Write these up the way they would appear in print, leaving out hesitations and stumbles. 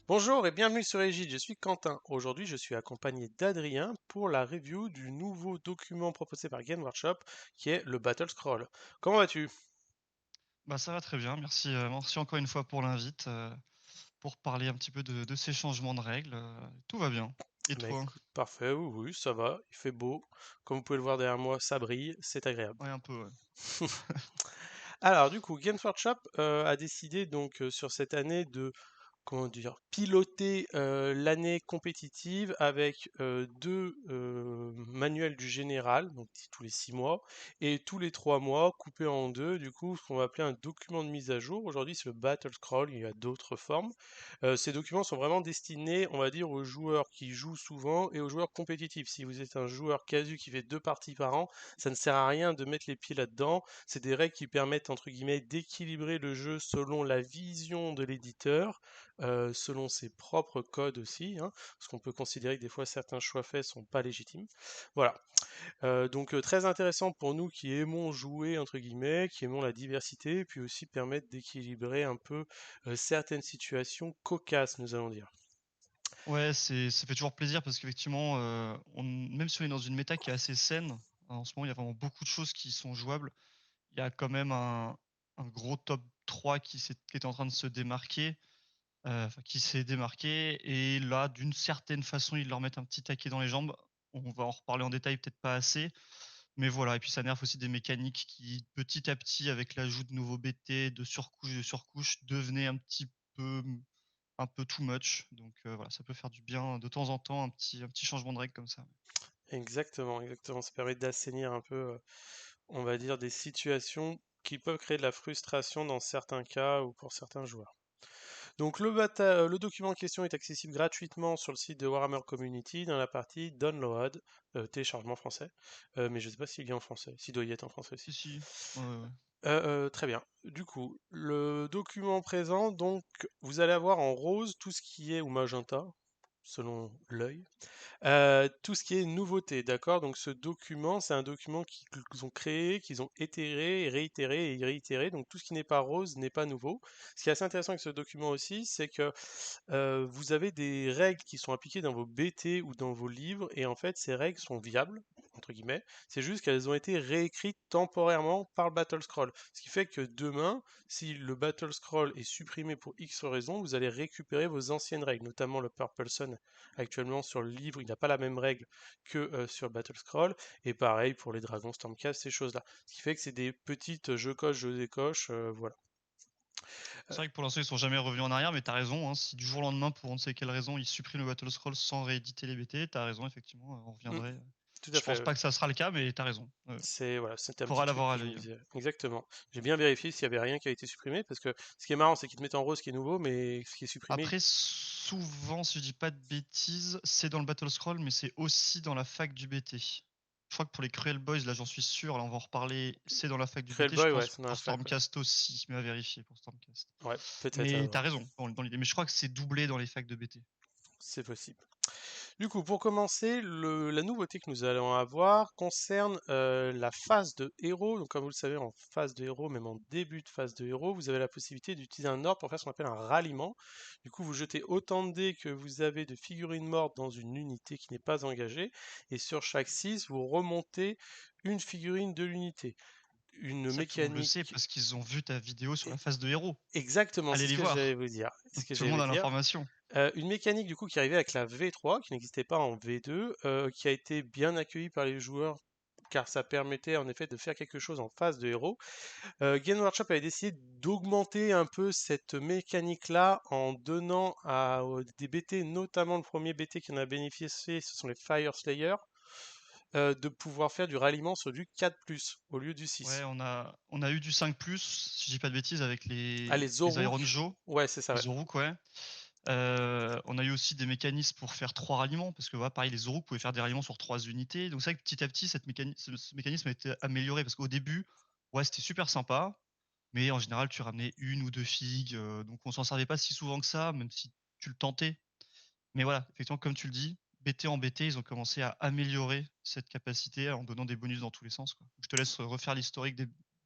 Bonjour et bienvenue sur Egide, je suis Quentin. Aujourd'hui, je suis accompagné d'Adrien pour la review du nouveau document proposé par Game Workshop qui est le Battle Scroll. Comment vas-tu? Bah, ça va très bien, merci, merci encore une fois pour l'invite, pour parler un petit peu de ces changements de règles, tout va bien. Et Bah toi? écoute, parfait, oui, oui, ça va, il fait beau. Comme vous pouvez le voir derrière moi, ça brille, c'est agréable. Ouais, un peu, ouais. Alors du coup, Games Workshop a décidé donc sur cette année de comment dire, piloter l'année compétitive avec deux manuels du général, donc tous les 6 mois, et tous les 3 mois, coupés en deux, du coup, ce qu'on va appeler un document de mise à jour. Aujourd'hui, c'est le Battle Scroll, il y a d'autres formes. Ces documents sont vraiment destinés, on va dire, aux joueurs qui jouent souvent et aux joueurs compétitifs. Si vous êtes un joueur casu qui fait 2 parties par an, ça ne sert à rien de mettre les pieds là-dedans. C'est des règles qui permettent, entre guillemets, d'équilibrer le jeu selon la vision de l'éditeur, selon ses propres codes aussi, hein, parce qu'on peut considérer que des fois certains choix faits sont pas légitimes. Voilà. Donc très intéressant pour nous qui aimons jouer entre guillemets, qui aimons la diversité, puis aussi permettre d'équilibrer un peu certaines situations cocasses, nous allons dire. Ouais, ça fait toujours plaisir parce qu'effectivement, on même si on est dans une méta qui est assez saine, en ce moment, il y a vraiment beaucoup de choses qui sont jouables. Il y a quand même un gros top 3 qui est en train de se démarquer, enfin qui s'est démarqué et là, d'une certaine façon, ils leur mettent un petit taquet dans les jambes. On va en reparler en détail, peut-être pas assez. Mais voilà, et puis ça nerfe aussi des mécaniques qui, petit à petit, avec l'ajout de nouveaux BT, de surcouches, devenaient peu, un peu too much. Donc voilà, ça peut faire du bien de temps en temps, un petit changement de règle comme ça. Exactement, exactement. Ça permet d'assainir un peu, on va dire, des situations qui peuvent créer de la frustration dans certains cas ou pour certains joueurs. Donc le document en question est accessible gratuitement sur le site de Warhammer Community dans la partie Download, téléchargement français, mais je ne sais pas s'il y est en français, s'il doit y être en français aussi. Si, si, ouais, ouais, ouais. Très bien. Du coup, le document présent, donc vous allez avoir en rose tout ce qui est, ou magenta, selon l'œil, tout ce qui est nouveauté, d'accord? Donc ce document, c'est un document qu'ils ont créé, qu'ils ont itéré, réitéré et réitéré. Donc tout ce qui n'est pas rose n'est pas nouveau. Ce qui est assez intéressant avec ce document aussi, c'est que vous avez des règles qui sont appliquées dans vos BT ou dans vos livres, et en fait ces règles sont viables, entre guillemets. C'est juste qu'elles ont été réécrites temporairement par le Battle Scroll. Ce qui fait que demain, si le Battle Scroll est supprimé pour X raison, vous allez récupérer vos anciennes règles, notamment le Purple Sun actuellement sur le livre, il n'a pas la même règle que sur Battle Scroll, et pareil pour les dragons Stormcast, ces choses-là. Ce qui fait que c'est des petites je coche, je décoche, voilà. C'est vrai que pour l'instant, ils sont jamais revenus en arrière, mais t'as raison, hein, si du jour au lendemain, pour on ne sait quelle raison, ils suppriment le Battle Scroll sans rééditer les BT, t'as raison, effectivement, on Mm, reviendrait. tout à Je fait, pense pas que ça sera le cas, mais t'as raison. c'est voilà, c'était un petit Faudra truc l'avoir à que je me l'œil. disais. Exactement. J'ai bien vérifié s'il y avait rien qui a été supprimé parce que ce qui est marrant, c'est qu'ils te mettent en rose ce qui est nouveau, mais ce qui est supprimé. Après, souvent, si je dis pas de bêtises, c'est dans le Battle Scroll, mais c'est aussi dans la fac du BT. Je crois que pour les Cruel Boys, là j'en suis sûr, là on va en reparler, c'est dans la fac du Cruel BT, je Boy, ouais, pense c'est dans la pour fac, ouais. Stormcast aussi, mais à vérifier pour Stormcast. Ouais, peut-être Mais t'as alors. raison dans l'idée, mais je crois que c'est doublé dans les facs de BT. C'est possible. Du coup, pour commencer, la nouveauté que nous allons avoir concerne la phase de héros. Donc, comme vous le savez, en phase de héros, même en début de phase de héros, vous avez la possibilité d'utiliser un ordre pour faire ce qu'on appelle un ralliement. Du coup, vous jetez autant de dés que vous avez de figurines mortes dans une unité qui n'est pas engagée. Et sur chaque 6, vous remontez une figurine de l'unité. Une Ça, tout le monde le sait mécanique. parce qu'ils ont vu ta vidéo sur la phase de héros. Exactement, c'est Allez ce les que j'allais voir. vous dire. C'est ce Donc que tout le j'allais monde vous a dire. l'information. Une mécanique du coup qui arrivait avec la V3, qui n'existait pas en V2, qui a été bien accueillie par les joueurs car ça permettait en effet de faire quelque chose en phase de héros. Game Workshop avait décidé d'augmenter un peu cette mécanique-là en donnant des BT, notamment le premier BT qui en a bénéficié, ce sont les Fire Slayers, de pouvoir faire du ralliement sur du 4+, au lieu du Ouais, 6. on a eu du 5+, si je dis pas de bêtises, avec Ah, les les Iron Zoruk, Joe, ouais, c'est ça, les ouais. Zoruk, ouais. On a eu aussi des mécanismes pour faire 3 ralliements, parce que voilà, pareil, les Zoruk pouvaient faire des ralliements sur 3 unités. Donc c'est vrai que petit à petit, ce mécanisme a été amélioré, parce qu'au début, ouais, c'était super sympa, mais en général, tu ramenais une ou 2 figues, donc on s'en servait pas si souvent que ça, même si tu le tentais. Mais voilà, effectivement, comme tu le dis, BT en BT, ils ont commencé à améliorer cette capacité en donnant des bonus dans tous les sens, quoi. Je te laisse refaire l'historique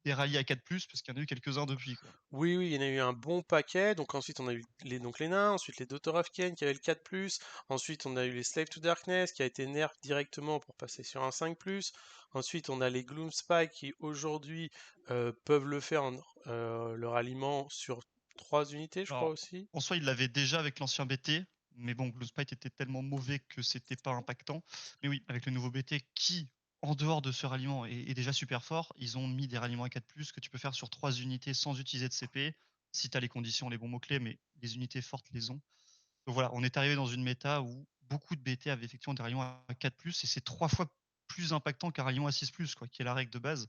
des rallyes à 4+, parce qu'il y en a eu quelques-uns depuis, quoi. Oui, oui, il y en a eu un bon paquet. Donc ensuite, on a eu les nains, ensuite les Daughter of Kain qui avait le 4+, ensuite on a eu les Slave to Darkness qui a été nerf directement pour passer sur un 5+, ensuite on a les Gloomspike qui aujourd'hui peuvent le faire leur aliment sur 3 unités, je crois Alors, aussi. en soi, il l'avait déjà avec l'ancien BT, mais bon, Gloomspite était tellement mauvais que c'était pas impactant. Mais oui, avec le nouveau BT qui, en dehors de ce ralliement, est déjà super fort, ils ont mis des ralliements à 4+, que tu peux faire sur 3 unités sans utiliser de CP, si tu as les conditions, les bons mots-clés, mais les unités fortes les ont. Donc voilà, on est arrivé dans une méta où beaucoup de BT avaient effectivement des ralliements à 4+, et c'est 3 fois plus impactant qu'un ralliement à 6+, quoi, qui est la règle de base.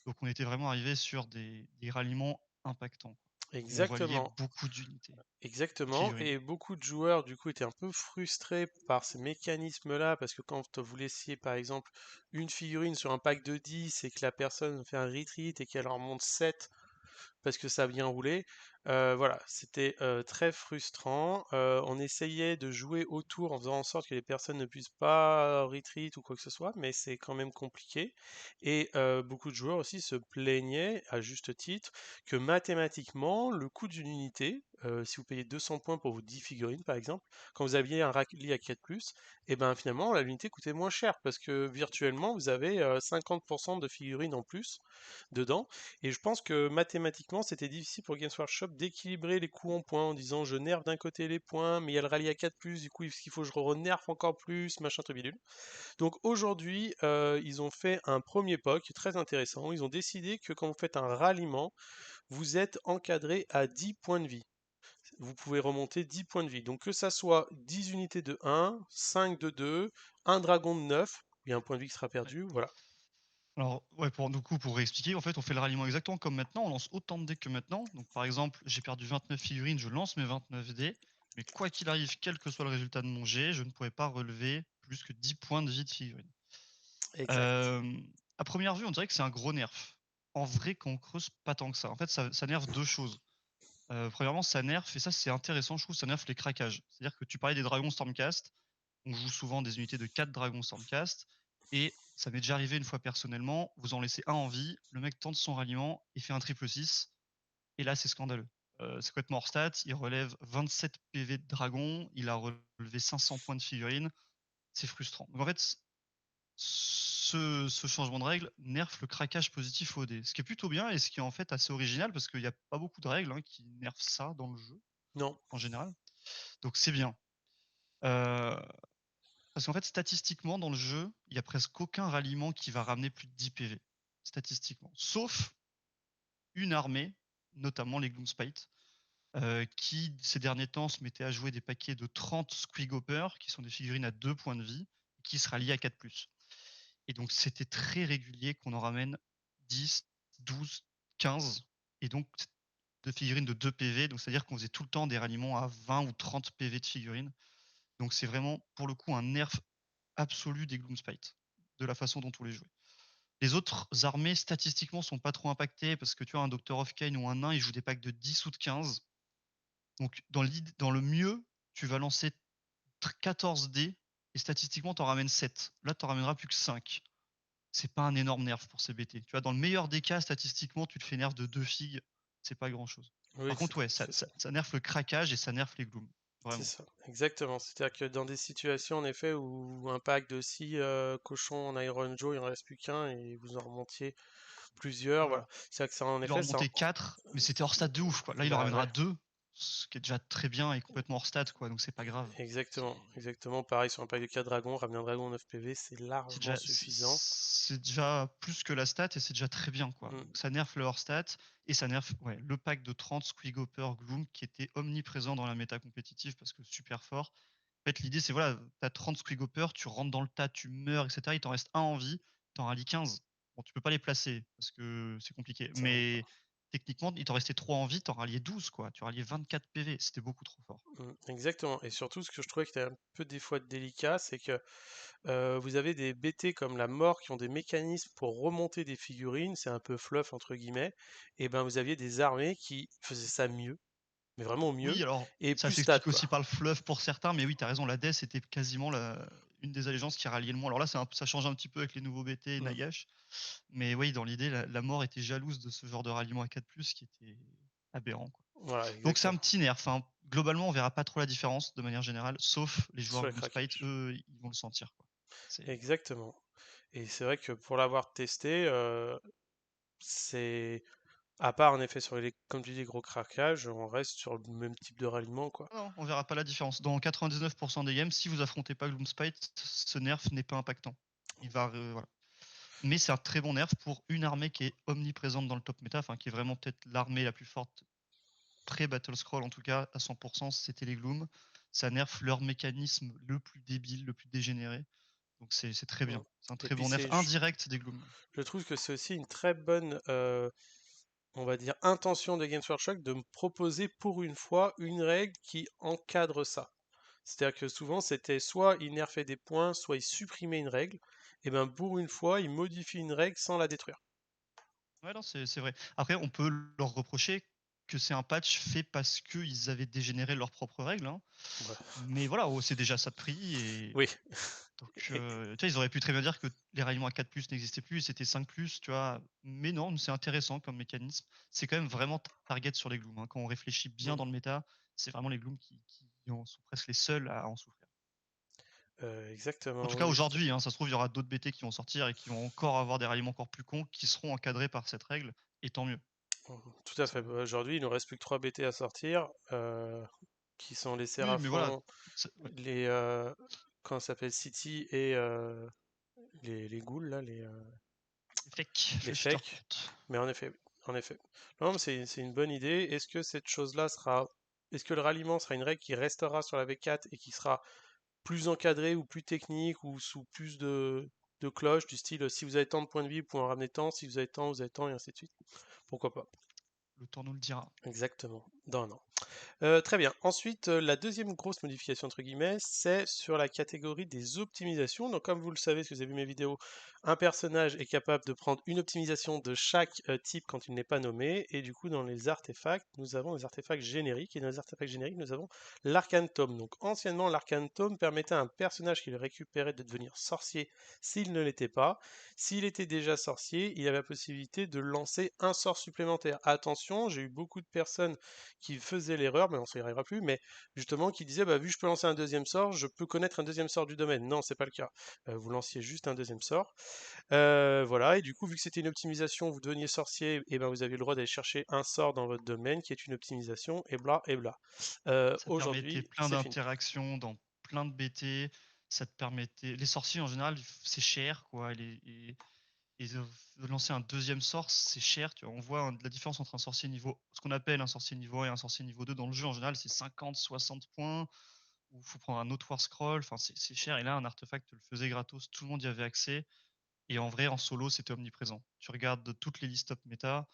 Donc on était vraiment arrivé sur des ralliements impactants, quoi, où on voyait Exactement. beaucoup d'unités de Exactement, figurines. et beaucoup de joueurs du coup étaient un peu frustrés par ces mécanismes-là, parce que quand vous laissiez par exemple une figurine sur un pack de 10 et que la personne fait un retreat et qu'elle en remonte 7 parce que ça a bien roulé. Voilà, c'était très frustrant. On essayait de jouer autour en faisant en sorte que les personnes ne puissent pas retreat ou quoi que ce soit, mais c'est quand même compliqué. Et beaucoup de joueurs aussi se plaignaient, à juste titre, que mathématiquement, le coût d'une unité, si vous payez 200 points pour vos 10 figurines par exemple, quand vous aviez un rallye à 4+, et ben finalement l'unité coûtait moins cher parce que virtuellement vous avez 50% de figurines en plus dedans. Et je pense que mathématiquement, c'était difficile pour Games Workshop d'équilibrer les coups en points en disant je nerf d'un côté les points, mais il y a le rallye à 4+, du coup, il faut que je nerf encore plus, machin truc bidule. Donc aujourd'hui, ils ont fait un premier POC très intéressant. Ils ont décidé que quand vous faites un ralliement, vous êtes encadré à 10 points de vie. Vous pouvez remonter 10 points de vie. Donc que ça soit 10 unités de 1, 5 de 2, un dragon de 9, il y a un point de vie qui sera Ouais. perdu, voilà. Alors, ouais, pour réexpliquer, en fait, on fait le ralliement exactement comme maintenant, on lance autant de dés que maintenant. Donc, par exemple, j'ai perdu 29 figurines, je lance mes 29 dés, mais quoi qu'il arrive, quel que soit le résultat de mon jet, je ne pourrais pas relever plus que 10 points de vie de figurine. Exact. À première vue, on dirait que c'est un gros nerf. En vrai, quand on creuse, pas tant que ça. En fait, ça nerve deux choses. Premièrement, ça nerf, et ça c'est intéressant, je trouve, ça nerf les craquages. C'est-à-dire que tu parlais des dragons Stormcast, on joue souvent des unités de 4 dragons Stormcast, et ça m'est déjà arrivé une fois personnellement, vous en laissez un en vie, le mec tente son ralliement et fait un triple 6, et là c'est scandaleux. C'est complètement hors stat, il relève 27 PV de dragon, il a relevé 500 points de figurine, c'est frustrant. Donc en fait, ce changement de règle nerf le craquage positif au dé, ce qui est plutôt bien et ce qui est en fait assez original parce qu'il n'y a pas beaucoup de règles qui nerfent ça dans le jeu Non. en général. Donc c'est bien. Euh, Parce qu'en fait, statistiquement, dans le jeu, il y a presque aucun ralliement qui va ramener plus de 10 PV. Statistiquement. Sauf une armée, notamment les Gloomspite, qui ces derniers temps se mettaient à jouer des paquets de 30 Squigopers, qui sont des figurines à 2 points de vie, qui se rallient à 4+. Et donc, c'était très régulier qu'on en ramène 10, 12, 15. Et donc, de figurines de 2 PV. Donc, c'est-à-dire qu'on faisait tout le temps des ralliements à 20 ou 30 PV de figurines. Donc, c'est vraiment, pour le coup, un nerf absolu des Gloomspite, de la façon dont on les jouait. Les autres armées, statistiquement, sont pas trop impactées parce que tu vois, un Doctor of Kain ou un nain, ils jouent des packs de 10 ou de 15. Donc, dans le mieux, tu vas lancer 14 dés et statistiquement, tu en ramènes 7. Là, tu en ramèneras plus que 5. C'est pas un énorme nerf pour ces BT. Tu vois, dans le meilleur des cas, statistiquement, tu te fais nerf de 2 figues, c'est pas grand chose. Oui, Par contre, ouais, c'est ça. ça nerf le craquage et ça nerf les glooms. C'est Vraiment. ça, exactement. C'est-à-dire que dans des situations, en effet, où un pack de 6 cochons en Iron Joe, il en reste plus qu'un et vous en remontiez plusieurs, voilà. Voilà. C'est vrai que ça, en Il en effet, ça. remontait 4, mais c'était hors stade de ouf, quoi. Là, il en Bah ramènera ouais, 2, ce qui est déjà très bien et complètement hors stade, quoi. Donc c'est pas grave. exactement, C'est exactement. Pareil sur un pack de 4 dragons, ramener un dragon 9 PV, c'est c'est largement déjà, suffisant. c'est déjà plus que la stat et c'est déjà très bien, quoi. Mm, Donc ça nerf le hors stat et ça nerf ouais, le pack de 30 Squigopper Gloom qui était omniprésent dans la méta compétitive parce que super fort. En fait, l'idée, c'est voilà, t'as 30 Squigopper, tu rentres dans le tas, tu meurs, etc. Il t'en reste un en vie, t'en rallies 15. Bon, tu peux pas les placer parce que c'est compliqué. ça roule pas. Mais techniquement, il t'en restait 3 en vie, t'en ralliais 12, quoi. Tu ralliais 24 PV. C'était beaucoup trop fort. Exactement. Et surtout, ce que je trouvais qui était un peu des fois délicat, c'est que vous avez des BT comme la mort qui ont des mécanismes pour remonter des figurines, c'est un peu fluff entre guillemets, et ben vous aviez des armées qui faisaient ça mieux, mais vraiment mieux, Oui, alors, et ça plus stat s'explique quoi. aussi par le fluff pour certains, mais oui, t'as raison, la death était quasiment une des allégeances qui ralliait le moins. Alors là, ça change un petit peu avec les nouveaux BT et Mmh. Nagash, mais oui, dans l'idée, la mort était jalouse de ce genre de ralliement à 4+, qui était aberrant, quoi. Voilà, Donc c'est un exactement. petit nerf, hein. Globalement, on verra pas trop la différence de manière générale, sauf les joueurs Sur le Gloomspite, craquage. eux, ils vont le sentir, quoi. C'est Exactement. Et c'est vrai que pour l'avoir testé, c'est à part en effet sur les comme tu dis gros craquages, on reste sur le même type de ralliement, quoi. non, on verra pas la différence. Dans 99 des games, si vous affrontez pas Gloomspite, ce nerf n'est pas impactant. Il va, voilà. Mais c'est un très bon nerf pour une armée qui est omniprésente dans le top méta, enfin qui est vraiment peut-être l'armée la plus forte pré-Battle Scroll en tout cas à 100%, c'était les Gloom. Ça nerf leur mécanisme le plus débile, le plus dégénéré. Donc c'est très Mmh. bien. C'est un Et très puis bon nerf c'est indirect des Gloom. je trouve que c'est aussi une très bonne, on va dire, intention de Games Workshop de me proposer pour une fois une règle qui encadre ça. C'est-à-dire que souvent c'était soit ils nerfaient des points, soit ils supprimaient une règle. Et ben pour une fois, ils modifient une règle sans la détruire. Ouais, non, c'est vrai. Après, on peut leur reprocher que c'est un patch fait parce qu'ils avaient dégénéré leurs propres règles, hein. Ouais. Mais voilà, c'est déjà ça de prix. Et Oui. donc, Et- tu vois, ils auraient pu très bien dire que les ralliements à 4+ n'existaient plus, c'était 5+, tu vois. Mais non, c'est intéressant comme mécanisme. C'est quand même vraiment target sur les Glooms, hein. Quand on réfléchit bien mm, dans le méta, c'est vraiment les Glooms qui sont presque les seuls à en souffrir. En exactement, tout cas, oui, tout à aujourd'hui, fait. hein, ça se trouve, il y aura d'autres BT qui vont sortir et qui vont encore avoir des ralliements encore plus cons qui seront encadrés par cette règle, et tant mieux. Tout à Ça... fait. Bah, aujourd'hui, il nous reste plus que 3 BT à sortir, qui sont les Oui, mais voilà. Séraphons, Ouais. les comment ça s'appelle City et les ghouls là, les Les cheaters fakes. courtes. Mais en effet, oui, en effet. Non, mais c'est une bonne idée. Est-ce que cette chose-là sera, est-ce que le ralliement sera une règle qui restera sur la V4 et qui sera plus encadrée ou plus technique ou sous plus de cloches du style si vous avez tant de points de vie, vous pouvez en ramener tant, si vous avez tant et ainsi de suite. Pourquoi pas? Le temps nous le dira. Exactement, dans un an. Très bien. Ensuite, la deuxième grosse modification entre guillemets, c'est sur la catégorie des optimisations. Donc, comme vous le savez, si vous avez vu mes vidéos, un personnage est capable de prendre une optimisation de chaque type quand il n'est pas nommé. Et du coup, dans les artefacts, nous avons les artefacts génériques. Et dans les artefacts génériques, nous avons l'Arcane Tome. Donc, anciennement, l'Arcane Tome permettait à un personnage qui le récupérait de devenir sorcier s'il ne l'était pas. S'il était déjà sorcier, il avait la possibilité de lancer un sort supplémentaire. Attention, j'ai eu beaucoup de personnes qui faisait l'erreur, mais on s'y arrivera plus, mais justement qui disait bah, vu que je peux lancer un deuxième sort, je peux connaître un deuxième sort du domaine. Non, c'est pas le cas. Vous lanciez juste un deuxième sort. Voilà, et du coup, vu que c'était une optimisation, vous deveniez sorcier, et ben vous aviez le droit d'aller chercher un sort dans votre domaine qui est une optimisation, et bla et bla. Ça permettait Aujourd'hui, plein c'est fini. d'interactions dans plein de BT. Ça te permettait. Les sorciers en général, c'est cher, quoi. De lancer un deuxième sort, c'est cher. Tu vois, on voit la différence entre un sorcier niveau, ce qu'on appelle un sorcier niveau 1 et un sorcier niveau 2 dans le jeu en général, c'est 50, 60 points. Ou faut prendre un autre War Scroll. Enfin, c'est cher. Et là, un artefact te le faisait gratos. Tout le monde y avait accès. Et en vrai, en solo, c'était omniprésent. Tu regardes toutes les listes top méta,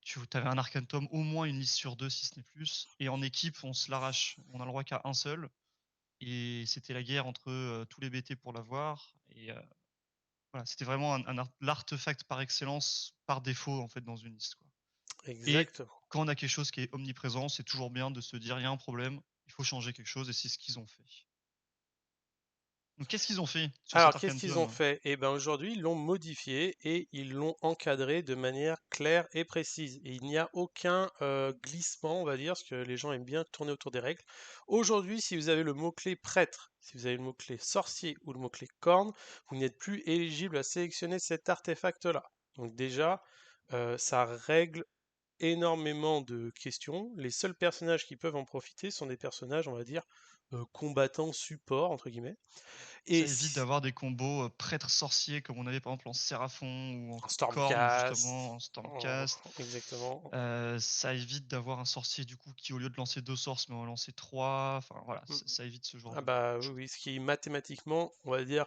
tu avais un Arcane Tome, au moins une liste sur deux, si ce n'est plus. Et en équipe, on se l'arrache. On a le droit qu'à un seul. Et c'était la guerre entre tous les BT pour l'avoir. Et voilà, c'était vraiment l'artefact par excellence, par défaut, en fait, dans une liste, quoi. Et Exactement. quand on a quelque chose qui est omniprésent, c'est toujours bien de se dire, il y a un problème, il faut changer quelque chose, et c'est ce qu'ils ont fait. Donc, qu'est-ce qu'ils ont fait sur Alors, cet qu'est-ce qu'ils ont Arcantum? fait? Eh bien, aujourd'hui, ils l'ont modifié et ils l'ont encadré de manière claire et précise. Et il n'y a aucun glissement, on va dire, parce que les gens aiment bien tourner autour des règles. Aujourd'hui, si vous avez le mot-clé prêtre, si vous avez le mot-clé sorcier ou le mot-clé corne, vous n'êtes plus éligible à sélectionner cet artefact-là. Donc déjà, ça règle énormément de questions. Les seuls personnages qui peuvent en profiter sont des personnages, on va dire, combattants support, entre guillemets. Et Ça évite d'avoir des combos prêtre-sorcier comme on avait par exemple en Séraphon ou en en Corne Stormcast, justement, en Stormcast. exactement. Ça évite d'avoir un sorcier du coup qui au lieu de lancer 2 sorts mais en lancer 3. Enfin voilà, Mm. ça évite ce genre Ah de bah oui, choses. oui, ce qui mathématiquement, on va dire,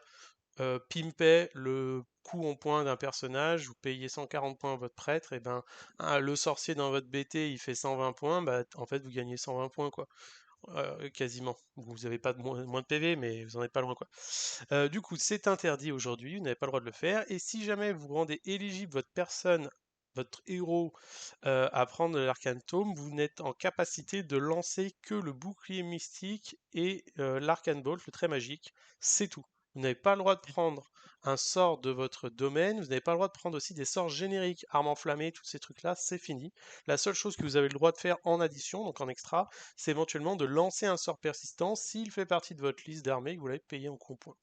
pimpait le coût en points d'un personnage, vous payez 140 points à votre prêtre, et ben le sorcier dans votre BT il fait 120 points, bah en fait vous gagnez 120 points quoi. Quasiment. Vous n'avez pas de moins de PV, mais vous en êtes pas loin quoi. Du coup, c'est interdit aujourd'hui, vous n'avez pas le droit de le faire, et si jamais vous rendez éligible votre personne votre héros à prendre l'Arcane Tome, vous n'êtes en capacité de lancer que le bouclier mystique et l'Arcane Bolt, le trait magique, c'est tout. Vous n'avez pas le droit de Et prendre un sort de votre domaine, vous n'avez pas le droit de prendre aussi des sorts génériques, armes enflammées, tous ces trucs-là, c'est fini. La seule chose que vous avez le droit de faire en addition, donc en extra, c'est éventuellement de lancer un sort persistant s'il fait partie de votre liste d'armées que vous l'avez payé en coupon.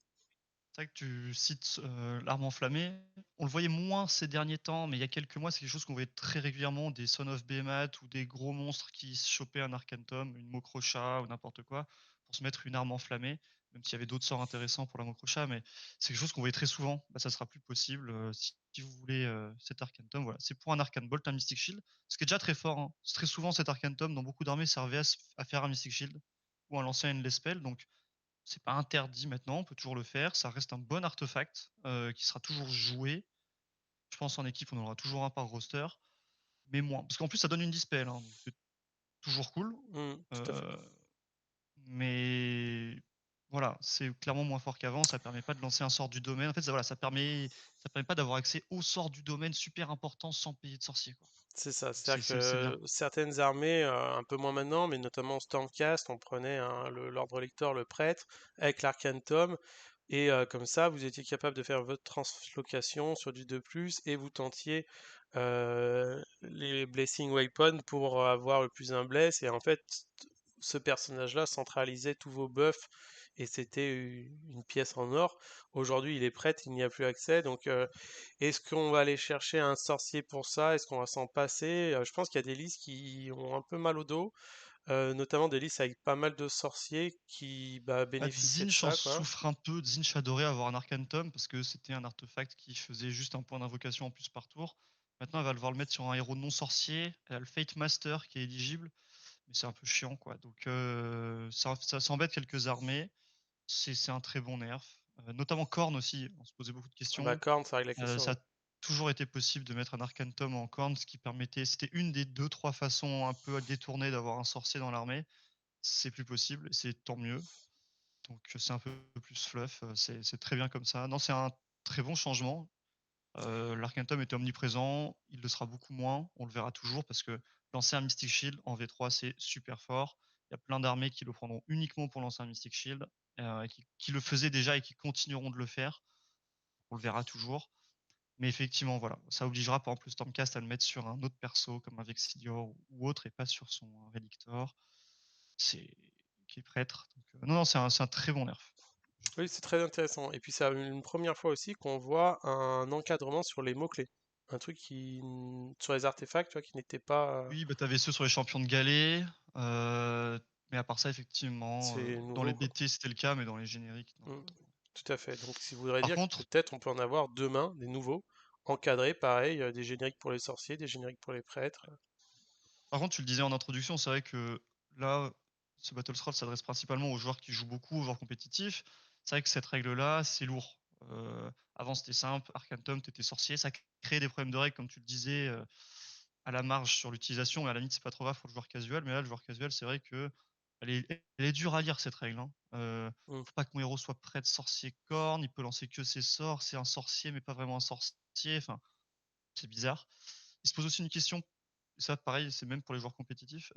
c'est vrai que tu cites, l'arme enflammée. On le voyait moins ces derniers temps, mais il y a quelques mois, c'est quelque chose qu'on voyait très régulièrement, des Son of Behemoth ou des gros monstres qui se chopaient un Arcantum, une Mokrocha ou n'importe quoi, pour se mettre une arme enflammée, même s'il y avait d'autres sorts intéressants pour la Mokrocha, mais c'est quelque chose qu'on voyait très souvent. Bah, ça sera plus possible, si vous voulez, cet Arcantum, voilà. C'est pour un Arcane Bolt, un Mystic Shield, ce qui est déjà très fort, hein. C'est très souvent cet Arcantum dans beaucoup d'armées servait à faire un Mystic Shield ou à lancer un Endless Spell, donc c'est pas interdit maintenant, on peut toujours le faire. Ça reste un bon artefact, qui sera toujours joué. Je pense en équipe, on en aura toujours un par roster, mais moins. Parce qu'en plus, ça donne une dispel, hein, donc c'est toujours cool. Tout à fait. Heu, mais voilà, c'est clairement moins fort qu'avant. Ça permet pas de lancer un sort du domaine. En fait, ça permet pas d'avoir accès au sort du domaine super important sans payer de sorcier, quoi. C'est ça, Donc c'est-à-dire c'est bien. que certaines armées, un peu moins maintenant, mais notamment Stormcast, on prenait l'ordre lecteur, le prêtre, avec l'Arcane Tome, et comme ça, vous étiez capable de faire votre translocation sur du 2+, et vous tentiez les Blessing Weapon pour avoir le plus un bless, et en fait, ce personnage-là centralisait tous vos buffs, et c'était une pièce en or. Aujourd'hui, il est prêt, il n'y a plus accès, donc est-ce qu'on va aller chercher un sorcier pour ça? Est-ce qu'on va s'en passer? Je pense qu'il y a des listes qui ont un peu mal au dos, notamment des listes avec pas mal de sorciers qui bah, Bah, bénéficiaient de Tzeentch en ça, quoi. souffre un peu. Tzeentch adorait avoir un Arcantum parce que c'était un artefact qui faisait juste un point d'invocation en plus par tour. Maintenant, elle va devoir le mettre sur un héros non sorcier. Elle a le Fate Master qui est éligible, mais c'est un peu chiant, quoi. Donc, ça embête quelques armées. C'est un très bon nerf. Notamment Korn aussi, on se posait beaucoup de Bah, questions. Korn, ça règle la Ça question, a ouais. toujours été possible de mettre un Arcantum en Korn, ce qui permettait. C'était une des deux, trois façons un peu détournées d'avoir un sorcier dans l'armée. C'est plus possible, et c'est tant mieux. Donc c'est un peu plus fluff, c'est très bien comme ça. Non, c'est un très bon changement. L'Arcantum était omniprésent, il le sera beaucoup moins, on le verra toujours parce que lancer un Mystic Shield en V3, c'est super fort. Il y a plein d'armées qui le prendront uniquement pour lancer un Mystic Shield, et qui le faisaient déjà et qui continueront de le faire. On le verra toujours. Mais effectivement, voilà, ça obligera par exemple le Stormcast à le mettre sur un autre perso comme un Vexilior ou autre et pas sur son Relictor. C'est qui est prêtre. Donc, non, non, c'est un très bon nerf, je Oui, trouve. c'est très intéressant. Et puis, c'est une première fois aussi qu'on voit un encadrement sur les mots-clés. Un truc sur les artefacts, tu vois, qui n'était pas. Oui, bah, tu ceux sur les champions de galets, mais à part ça, effectivement, C'est dans les nouveau, quoi. BT, c'était le cas, mais dans les génériques, non, Mm, pas trop. tout à fait. Donc, ce qui voudrait Par dire que contre peut-être on peut en avoir demain des nouveaux, encadrés, pareil, des génériques pour les sorciers, des génériques pour les prêtres. tu le disais en introduction, c'est vrai que là, ce Battle Scroll s'adresse principalement aux joueurs qui jouent beaucoup, aux joueurs compétitifs. C'est vrai que cette règle-là, c'est lourd. Avant, c'était simple, Arcantum, tu étais sorcier, ça créait des problèmes de règles, comme tu le disais, à la marge sur l'utilisation, mais à la limite, c'est pas trop grave pour le joueur casual. Mais là, le joueur casual, c'est vrai que elle est dure à lire, cette règle, hein. Mm. Faut pas que mon héros soit prêt de sorcier corne, il peut lancer que ses sorts, c'est un sorcier, mais pas vraiment un sorcier, enfin, c'est bizarre. Il se pose aussi une question, ça pareil, c'est même pour les joueurs compétitifs,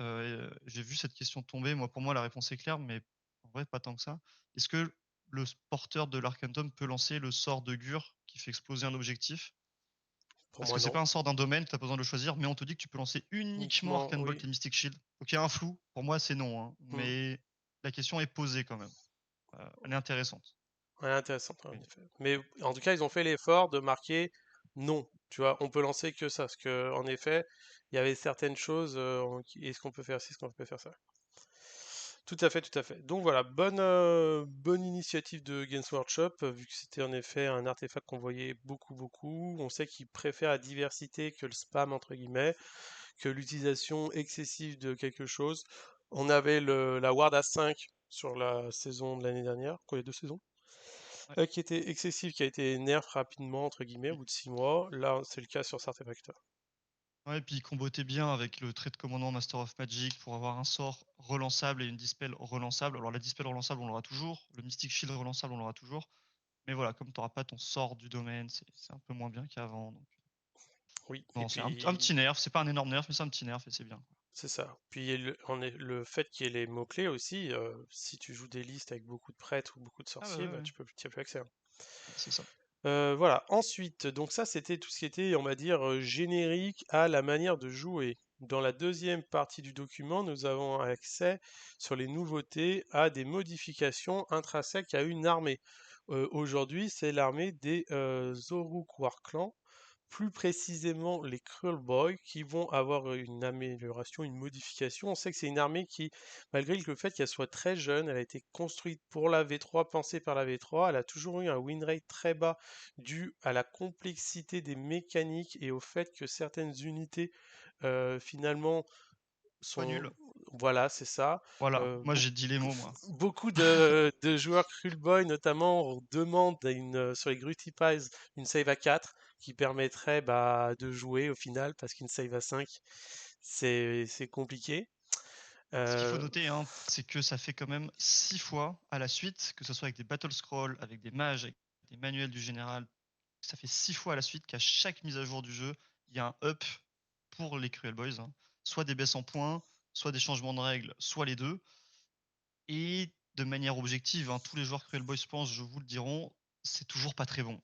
j'ai vu cette question tomber, moi pour moi la réponse est claire, mais en vrai pas tant que ça. Est-ce que le porteur de l'Arcantum peut lancer le sort de Gur qui fait exploser un objectif? Pour Parce moi, que c'est non. pas un sort d'un domaine, tu as pas besoin de le choisir, mais on te dit que tu peux lancer uniquement Uniquement, Arcane Bolt oui. et Mystic Shield. Donc il y a un flou, pour moi c'est non, hein, Mm. mais la question est posée quand même. Elle est intéressante. Ouais, intéressant, en Mais effet. Mais en tout cas, ils ont fait l'effort de marquer non. Tu vois, on peut lancer que ça. Parce que, en effet, il y avait certaines choses. Est-ce qu'on peut faire ci, est-ce qu'on peut faire ça? Tout à fait, tout à fait. Donc voilà, bonne initiative de Games Workshop, vu que c'était en effet un artefact qu'on voyait beaucoup, beaucoup. On sait qu'ils préfèrent la diversité que le spam, entre guillemets, que l'utilisation excessive de quelque chose. On avait la Ward A5 sur la saison de l'année dernière, quoi, il y a 2 saisons, ouais, qui était excessive, qui a été nerf rapidement, entre guillemets, au oui. bout de 6 mois. Là, c'est le cas sur cet artefact. Ouais, et puis il combotait bien avec le trait de commandement Master of Magic pour avoir un sort relançable et une dispel relançable. Alors la dispel relançable, on l'aura toujours. Le Mystic Shield relançable, on l'aura toujours. Mais voilà, comme tu n'auras pas ton sort du domaine, c'est un peu moins bien qu'avant. Donc. Oui, et Non, c'est un puis petit nerf, c'est pas un énorme nerf, mais c'est un petit nerf et c'est bien, quoi. c'est ça. Puis le fait qu'il y ait les mots-clés aussi, si tu joues des listes avec beaucoup de prêtres ou beaucoup de Ah ouais, sorciers, ouais, bah, ouais, tu as plus accès, hein. ouais, c'est ça. Voilà. Ensuite, donc ça, c'était tout ce qui était, on va dire, générique à la manière de jouer. Dans la deuxième partie du document, nous avons accès sur les nouveautés à des modifications intrinsèques à une armée. Aujourd'hui, c'est l'armée des Zoruk War Clan, plus précisément les Cruel Boys, qui vont avoir une amélioration, une modification. On sait que c'est une armée qui, malgré le fait qu'elle soit très jeune, elle a été construite pour la V3, pensée par la V3, elle a toujours eu un win rate très bas dû à la complexité des mécaniques et au fait que certaines unités finalement Pas sont... nul. Voilà, c'est ça. Voilà, Euh, moi beau- j'ai dit les mots, moi. Beaucoup de joueurs Cruel Boy notamment demandent sur les Gritty Pies une save à 4 qui permettrait bah, de jouer au final parce qu'une save à 5 c'est compliqué. Ce qu'il faut Euh, noter, hein, c'est que ça fait quand même 6 fois à la suite, que ce soit avec des battle scrolls, avec des mages, avec des manuels du général, ça fait 6 fois à la suite qu'à chaque mise à jour du jeu, il y a un up pour les Cruel Boys, hein. Soit des baisses en points, soit des changements de règles, soit les deux. Et de manière objective, hein, tous les joueurs Cruel Boys, je pense, je vous le diront, c'est toujours pas très bon.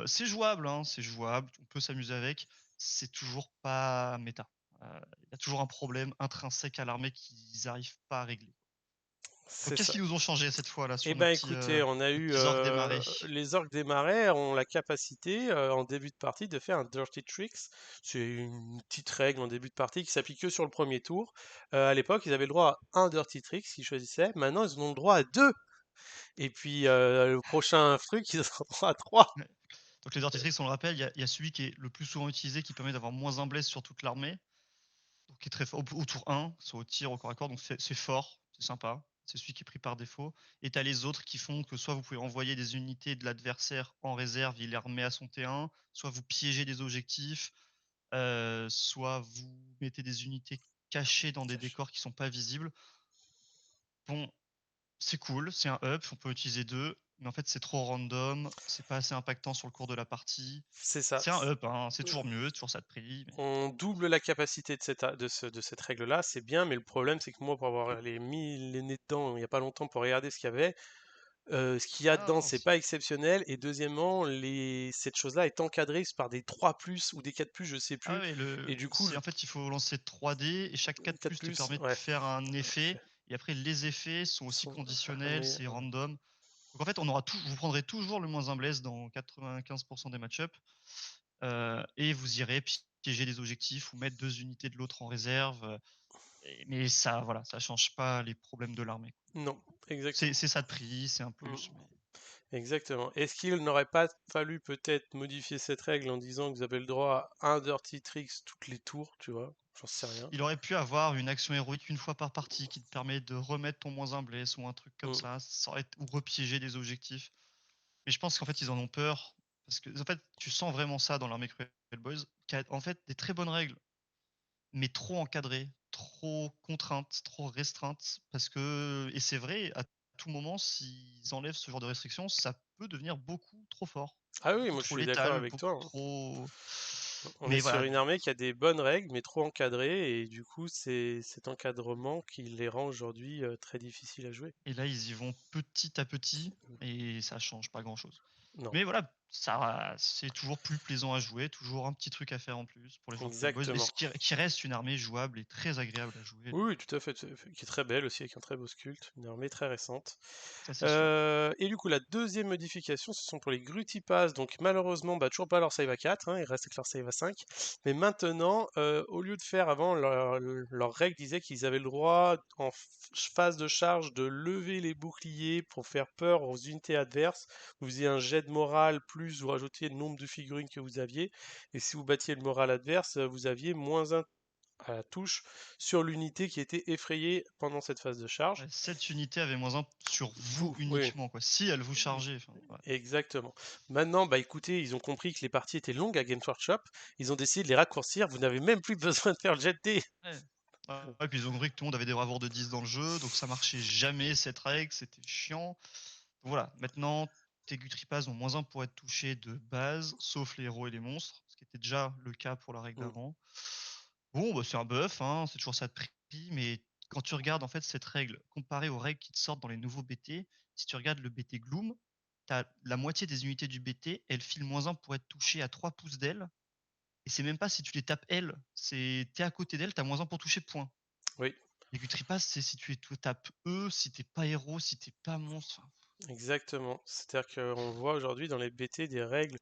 C'est jouable, hein, c'est jouable, on peut s'amuser avec, c'est toujours pas méta. Il y a toujours un problème intrinsèque à l'armée qu'ils n'arrivent pas à régler. Donc c'est qu'est-ce ça. qu'ils nous ont changé cette fois là Eh sur ben écoutez, on a nos eu petits orques des marais? les orques des marais ont la capacité en début de partie de faire un Dirty Tricks. C'est une petite règle en début de partie qui s'applique que sur le premier tour. À l'époque, ils avaient le droit à un Dirty Tricks qu'ils choisissaient. Maintenant, ils en ont le droit à deux. Et puis le prochain truc, ils en ont le droit à trois. Ouais. Donc les Dirty Tricks, on le rappelle, il y a celui qui est le plus souvent utilisé qui permet d'avoir moins un bless sur toute l'armée. Donc qui est très fort au tour 1, soit au tir, au corps à corps, donc c'est fort, c'est sympa. C'est celui qui est pris par défaut. Et t'as les autres qui font que soit vous pouvez envoyer des unités de l'adversaire en réserve, il les remet à son T1, soit vous piégez des objectifs, soit vous mettez des unités cachées dans des décors qui sont pas visibles. Bon, c'est cool, c'est un up, on peut utiliser deux, mais en fait c'est trop random, c'est pas assez impactant sur le cours de la partie. C'est ça. C'est un up, hein, c'est toujours mieux, toujours ça de prix, mais On double la capacité de cette règle-là, c'est bien, mais le problème, c'est que moi, pour avoir mis les nez dedans il n'y a pas longtemps pour regarder ce qu'il y avait, ce qu'il y a dedans, ah, c'est pas exceptionnel. Et deuxièmement, cette chose-là est encadrée par des 3+, ou des 4+, je sais ah plus. ouais, Et du coup, c'est en fait, il faut lancer 3 dés et chaque 4 plus te 4+, permet de ouais, faire un effet. c'est- Et après, les effets sont aussi sont- conditionnels, mais, c'est random. Donc en fait, on aura vous prendrez toujours le moins un bless dans 95% des match-ups. Et vous irez piéger des objectifs ou mettre deux unités de l'autre en réserve. Mais ça, voilà, ça change pas les problèmes de l'armée. non, C'est exactement. ça de prix, c'est un Mm, plus, mais exactement. Est-ce qu'il n'aurait pas fallu peut-être modifier cette règle en disant que vous avez le droit à un Dirty Tricks toutes les tours, tu vois? J'en sais rien. il aurait pu avoir une action héroïque une fois par partie qui te permet de remettre ton moins un bless ou un truc comme Mm. ça ou repiéger des objectifs. Mais je pense qu'en fait, ils en ont peur. Parce que, en fait, tu sens vraiment ça dans l'armée Cruel Boys, qui a en fait des très bonnes règles, mais trop encadrées, trop contraintes, trop restreintes. Parce que, et c'est vrai, à tout moment, s'ils enlèvent ce genre de restrictions, ça peut devenir beaucoup trop fort, Ah oui, beaucoup moi je trop suis d'accord létal, avec toi, beaucoup hein. trop. On est Mais sur voilà, une armée qui a des bonnes règles, mais trop encadrées, et du coup, c'est cet encadrement qui les rend aujourd'hui très difficiles à jouer. et là, ils y vont petit à petit, et ça change pas grand-chose. Non, Mais voilà, ça, c'est toujours plus plaisant à jouer, toujours un petit truc à faire en plus pour les joueurs Cruel Boys, mais exactement. qui reste une armée jouable et très agréable à jouer, Oui, donc oui, tout à fait, qui est très belle aussi, avec un très beau sculpte, une armée très récente. ça c'est sûr. Et du coup, la deuxième modification, ce sont pour les Gritty Pass. Donc malheureusement, bah, toujours pas leur save à 4, hein, il reste que leur save à 5. Mais maintenant, au lieu de faire avant, leur règle disait qu'ils avaient le droit, phase de charge, de lever les boucliers pour faire peur aux unités adverses. Vous faisiez un jet de morale, plus vous rajoutiez le nombre de figurines que vous aviez. Et si vous battiez le moral adverse, vous aviez -1 à la touche sur l'unité qui était effrayée pendant cette phase de charge. Ouais, cette unité avait -1 sur vous Vous, oui, uniquement, quoi. Si elle vous chargeait, enfin, ouais. exactement. Maintenant, bah écoutez, ils ont compris que les parties étaient longues à Games Workshop. Ils ont décidé de les raccourcir. Vous n'avez même plus besoin de faire le jet de dés. Ouais. Ouais, puis ils ont compris que tout le monde avait des bravoures de 10 dans le jeu, donc ça marchait jamais cette règle, c'était chiant. Donc voilà, maintenant, tes Gutripas ont -1 pour être touchés de base, sauf les héros et les monstres, qui était déjà le cas pour la règle Mmh. d'avant. Bon, bah, c'est un buff, hein, c'est toujours ça de prix, mais quand tu regardes en fait cette règle comparée aux règles qui te sortent dans les nouveaux BT, si tu regardes le BT Gloom, tu as la moitié des unités du BT, elles filent -1 pour être touchées à 3 pouces d'elle et c'est même pas si tu les tapes elles, c'est tu es à côté d'elle, tu as -1 pour toucher, point. Oui, Et Gutripass, c'est si tu tapes E, si tu pas héros, si tu pas monstre, enfin, exactement. C'est-à-dire qu'on voit aujourd'hui dans les BT des règles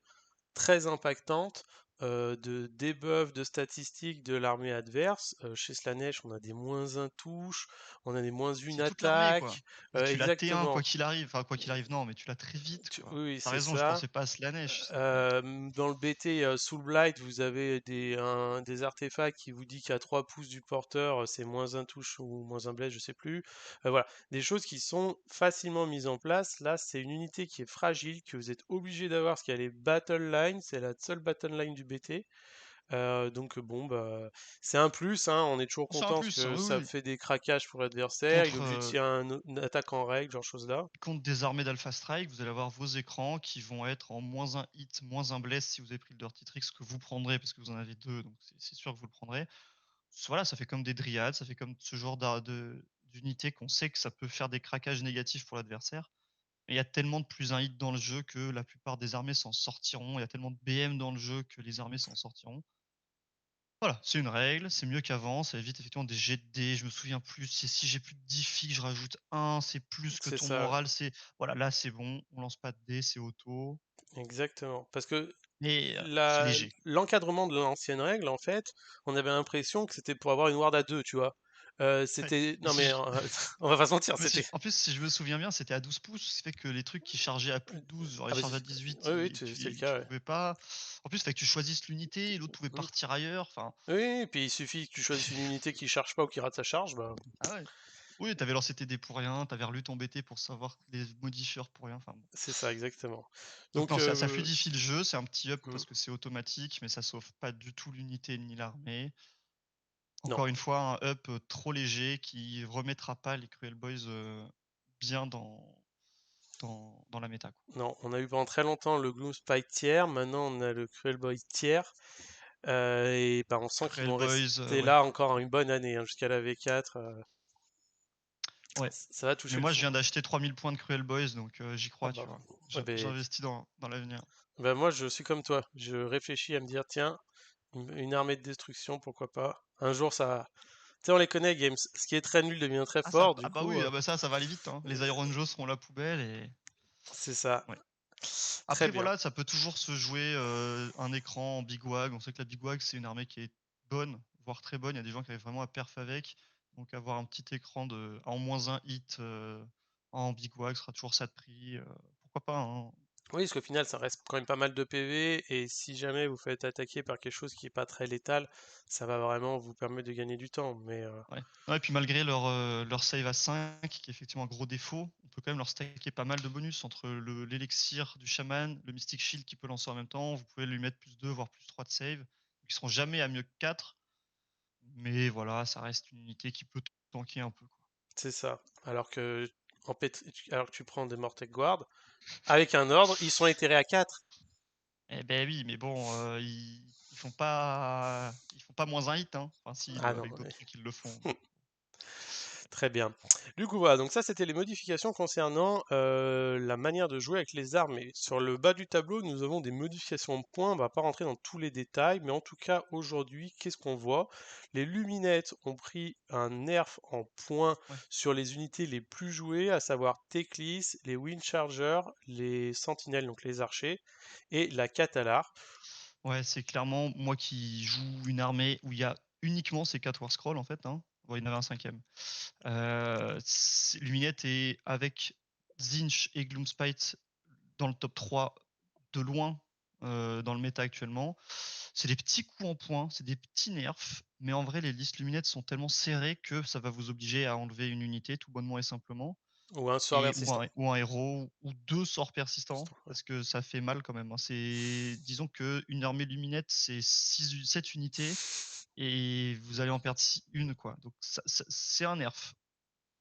très impactante de debuff de statistiques de l'armée adverse. Chez Slanesh, on a des -1 touche, on a des -1 c'est toute l'armée, attaque. quoi. Et tu l'as T1 Exactement. quoi qu'il arrive, enfin quoi qu'il arrive non, mais tu l'as très vite, Oui, quoi. oui, Tu c'est raison, je ça. pensais pas à Slaanesh, c'est Dans le BT Soul Blight, vous avez des artefacts qui vous dit qu'à 3 pouces du porteur, c'est -1 touche ou -1 bless, je sais plus. Voilà, des choses qui sont facilement mises en place. Là, c'est une unité qui est fragile, que vous êtes obligé d'avoir, parce qu'il y a les battle lines, c'est la seule battle line du BT. Donc bon, bah, c'est un plus, hein, on est toujours c'est un content parce plus, que oui, ça oui. fait des craquages pour l'adversaire. Il est Contre, obligé de tirer une attaque en règle, genre chose là. contre des armées d'Alpha Strike, vous allez avoir vos écrans qui vont être en -1 hit, -1 bless si vous avez pris le Dirty Tricks que vous prendrez parce que vous en avez 2, donc c'est sûr que vous le prendrez. Voilà, ça fait comme des dryades, ça fait comme ce genre d'unité qu'on sait que ça peut faire des craquages négatifs pour l'adversaire. Mais il y a tellement de plus un hit dans le jeu que la plupart des armées s'en sortiront. Il y a tellement de BM dans le jeu que les armées s'en sortiront. Voilà, c'est une règle, c'est mieux qu'avant, ça évite effectivement des jets de dés, je me souviens plus, c'est si j'ai plus de 10 filles, je rajoute 1, c'est plus que C'est ton ça, moral, c'est voilà, là c'est bon, on lance pas de dés, c'est auto, exactement. Parce que mais c'est léger. l'encadrement de l'ancienne règle, en fait, on avait l'impression que c'était pour avoir une ward à deux, tu vois. Ouais, C'était. mais Non si mais je on va pas se mentir, non, mais si c'était. en plus, si je me souviens bien, c'était à 12 pouces, ce qui fait que les trucs qui chargeaient à plus de 12, genre ils Ah bah chargent à 18, oui, oui, ils c'est le tu cas, ouais. pouvais pas en plus, il fallait que tu choisisses l'unité et l'autre pouvait Mm. partir ailleurs, enfin Oui, oui, et puis il suffit que tu choisisses une unité qui charge pas ou qui rate sa charge, bah ah ouais. Oui, t'avais lancé tes dés pour rien, t'avais relu ton BT pour savoir les modifieurs pour rien, enfin bon. c'est ça, exactement. Donc Donc, non, ça fluidifie le jeu, c'est un petit up mm, parce que c'est automatique, mais ça sauve pas du tout l'unité ni l'armée. non, Encore une fois, un up, trop léger qui remettra pas les Cruel Boys, bien dans la méta, quoi. non, on a eu pendant très longtemps le Gloom Spike tiers, maintenant on a le Cruel Boy tiers, et bah, on sent qu'ils Cruel vont Boys, rester ouais, là encore une bonne année, hein, jusqu'à la V4, ouais. ça va Mais toucher le moi, je fond. viens d'acheter 3000 points de Cruel Boys, donc j'y Ah crois, bah, tu vois? ouais, J'investis dans l'avenir. moi je suis comme toi, je réfléchis à me dire, tiens, une armée de destruction, pourquoi pas. Un jour ça... Tu sais, on les connaît, Games, ce qui est très nul devient très fort, du Ah bah coup, oui, ah bah ça va aller vite, hein. Les Iron Joe seront la poubelle et c'est ça. ouais. Très Après bien, voilà, ça peut toujours se jouer, un écran en bigwag. On sait que la bigwag, c'est une armée qui est bonne, voire très bonne. Il y a des gens qui arrivent vraiment à perf avec. Donc avoir un petit écran de en -1 hit, en bigwag sera toujours ça de prix, pourquoi pas, hein? oui, parce qu'au final, ça reste quand même pas mal de PV, et si jamais vous faites attaquer par quelque chose qui est pas très létal, ça va vraiment vous permettre de gagner du temps. Mais Ouais. Ouais, et puis malgré leur save à 5, qui est effectivement un gros défaut, on peut quand même leur stacker pas mal de bonus entre l'élixir du chaman, le Mystic Shield qui peut lancer en même temps. Vous pouvez lui mettre +2 voire +3 de save. Ils seront jamais à mieux que 4. Mais voilà, ça reste une unité qui peut tanker un peu, quoi. c'est ça. Alors que tu prends des Mortec Guard, avec un ordre, ils sont éthérés à 4. Eh beh, oui, mais bon, ils font pas -1 hit, hein. Enfin si, Ah non, avec d'autres trucs, ils le font, ouais. mais Très bien. Du coup, voilà, donc ça c'était les modifications concernant la manière de jouer avec les armes. Et sur le bas du tableau, nous avons des modifications de points. On va pas rentrer dans tous les détails, mais en tout cas, aujourd'hui, qu'est-ce qu'on voit? Les luminettes ont pris un nerf en points ouais. sur les unités les plus jouées, à savoir Teclis, les Wind Chargers, les Sentinelles, donc les archers, et la Catalar. Ouais, c'est clairement moi qui joue une armée où il y a uniquement ces 4 War Scrolls, en fait, hein. Bon, il y en avait un 5e. C Luminette est avec Tzeentch et Gloomspite dans le top 3 de loin, dans le méta actuellement. C'est des petits coups en points, c'est des petits nerfs, mais en vrai, les listes luminettes sont tellement serrées que ça va vous obliger à enlever une unité, tout bonnement et simplement, Ou un sort et persistant. ou un héros ou 2 sorts persistants, Ouais. parce que ça fait mal quand même, hein. C'est disons qu'une armée luminette, c'est 7 unités et vous allez en perdre 1 quoi, donc ça c'est un nerf.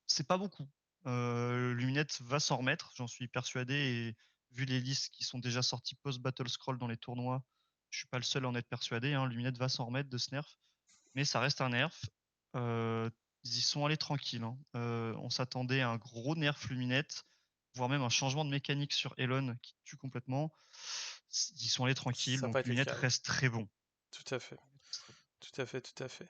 C'est pas beaucoup. Luminette va s'en remettre, j'en suis persuadé et vu les listes qui sont déjà sorties post Battle Scroll dans les tournois, je suis pas le seul à en être persuadé, hein, Luminette va s'en remettre de ce nerf, mais ça reste un nerf. Heu, Ils y sont allés tranquilles, hein. On s'attendait à un gros nerf Luminette, voire même un changement de mécanique sur Elon qui tue complètement. Ils sont allés tranquilles, Ça n'a pas donc été le Luminette cas, oui. reste très bon. Tout à fait, Luminette reste très bon. tout à fait, tout à fait.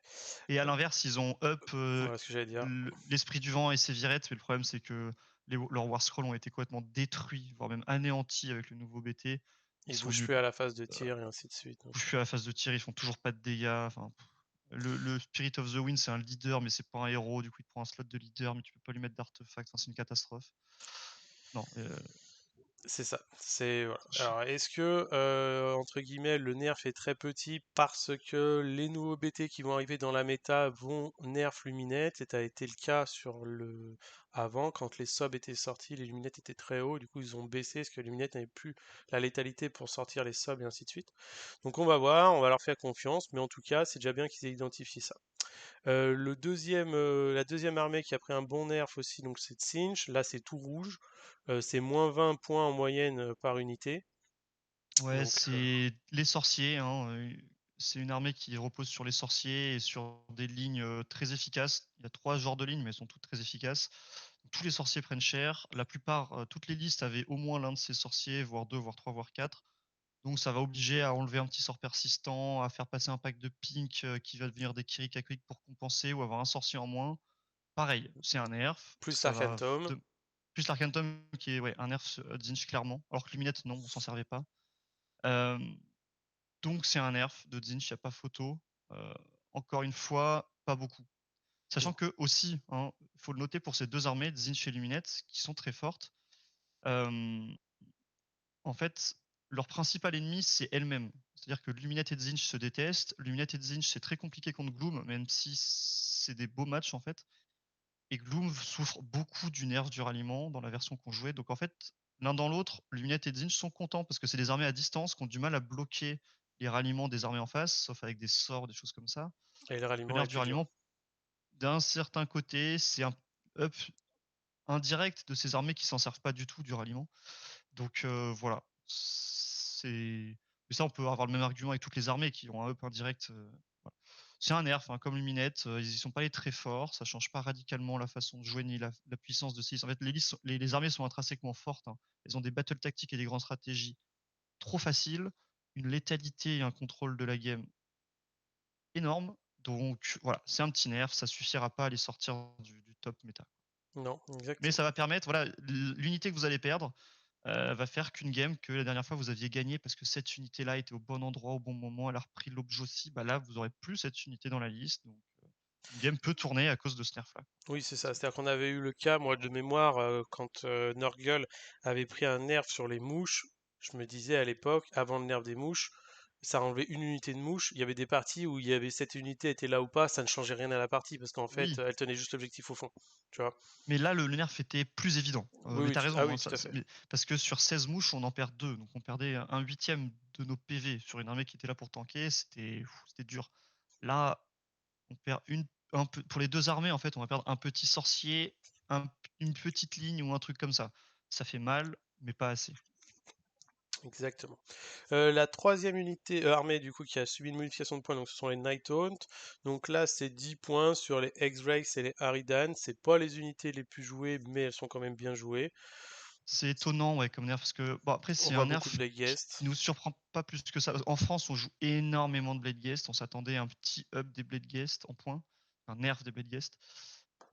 Et à Euh, l'inverse, ils ont up, voilà ce que j'allais dire. l'Esprit du Vent et Sévirette, mais le problème c'est que leurs War Scrolls ont été complètement détruits, voire même anéantis avec le nouveau BT. Ils Ils sont bougent nuls. plus à la phase de Heu, tir et ainsi de suite. Ils touchent plus à la phase de tir, ils font toujours pas de dégâts, enfin le Spirit of the Wind, c'est un leader, mais c'est pas un héros, du coup, il te prend un slot de leader, mais tu peux pas lui mettre d'artefact, enfin, c'est une catastrophe. Non, C'est ça. C'est voilà. je Alors, est-ce que entre guillemets le nerf est très petit parce que les nouveaux BT qui vont arriver dans la méta vont nerf Luminette, et ça a été le cas sur le avant quand les subs étaient sortis, les Luminettes étaient très hauts, du coup ils ont baissé parce que Luminette n'avait plus la létalité pour sortir les subs et ainsi de suite. Donc on va voir, on va leur faire confiance, mais en tout cas c'est déjà bien qu'ils aient identifié ça. La deuxième armée qui a pris un bon nerf aussi, donc c'est Tzeentch. Là, c'est tout rouge. C'est moins 20 points en moyenne par unité. ouais, Donc, c'est les sorciers, hein, c'est une armée qui repose sur les sorciers et sur des lignes, très efficaces. Il y a 3 genres de lignes, mais elles sont toutes très efficaces. Tous les sorciers prennent cher. La plupart, toutes les listes avaient au moins l'un de ces sorciers, voire 2, voire 3, voire 4. Donc ça va obliger à enlever un petit sort persistant, à faire passer un pack de pink, qui va devenir des Kirikakrik pour compenser ou avoir un sorcier en moins. Pareil, c'est un nerf, plus ça va l'Arcantum. de plus l'Arcantum qui est, ouais, un nerf, Tzeentch clairement, alors que Luminette non, on s'en servait pas. Hem, donc c'est un nerf de Tzeentch, il y a pas photo. Heu, Encore une fois, pas beaucoup. Mm. Sachant que aussi, hein, faut le noter pour ces 2 armées, Tzeentch et Luminette, qui sont très fortes, hem, en fait, leur principal ennemi, c'est elles-mêmes. C'est-à-dire que Luminette et Tzeentch se détestent. Luminette et Tzeentch, c'est très compliqué contre Gloom, même si c'est des beaux matchs, en fait. Et Gloom souffre beaucoup du nerf du ralliement dans la version qu'on jouait. Donc en fait, l'un dans l'autre, Luminette et Tzeentch sont contents parce que c'est des armées à distance qui ont du mal à bloquer les ralliements des armées en face, sauf avec des sorts, des choses comme ça. Et le Le ralliement nerf du était dur. ralliement, d'un certain côté, c'est un up indirect de ces armées qui s'en servent pas du tout du ralliement. Donc voilà, c'est mais ça, on peut avoir le même argument avec toutes les armées qui ont un up indirect, voilà. C'est un nerf, hein, comme Luminette, ils y sont pas allés très forts, ça change pas radicalement la façon de jouer ni la puissance de ces listes. En fait, les armées sont intrinsèquement fortes, hein. Elles ont des battles tactiques et des grandes stratégies trop faciles, une létalité et un contrôle de la game énorme. Donc voilà, c'est un petit nerf, ça suffira pas à les sortir du top méta. Non, Mais exactement. ça va permettre, voilà, l'unité que vous allez perdre, va faire qu'une game que la dernière fois vous aviez gagné parce que cette unité-là était au bon endroit, au bon moment, elle a repris l'objet aussi, bah là vous aurez plus cette unité dans la liste, donc une game peut tourner à cause de ce nerf-là. Oui, c'est ça. C'est C'est-à-dire qu'on avait eu le cas, moi, de mémoire, quand Nurgle avait pris un nerf sur les mouches. Je me disais à l'époque, avant le nerf des mouches, ça enlevait une unité de mouche. Il y avait des parties où il y avait cette unité était là ou pas, ça ne changeait rien à la partie parce qu'en fait, oui, elle tenait juste l'objectif au fond. Tu vois? mais là le nerf était plus évident. Oui, Mais oui, tu ah raison, oui, hein, tout ça à fait. mais parce que sur 16 mouches, on en perd 2, donc on perdait un huitième de nos PV sur une armée qui était là pour tanker, c'était dur. Là, on perd un peu pour les 2 armées, en fait, on va perdre un petit sorcier, une petite ligne ou un truc comme ça. Ça fait mal, mais pas assez. Exactement. La troisième unité armée du coup qui a subi une modification de points, donc ce sont les Nighthaunt. Donc là c'est 10 points sur les X-Rays et les Harridan. C'est pas les unités les plus jouées, mais elles sont quand même bien jouées. C'est étonnant, ouais, comme nerf, parce que bon, après, On c'est voit un beaucoup de nerf Bladeghast. qui nous surprend pas plus que ça. En France, on joue énormément de Bladeghast. On s'attendait à un petit up des Bladeghast en points, un nerf des Bladeghast.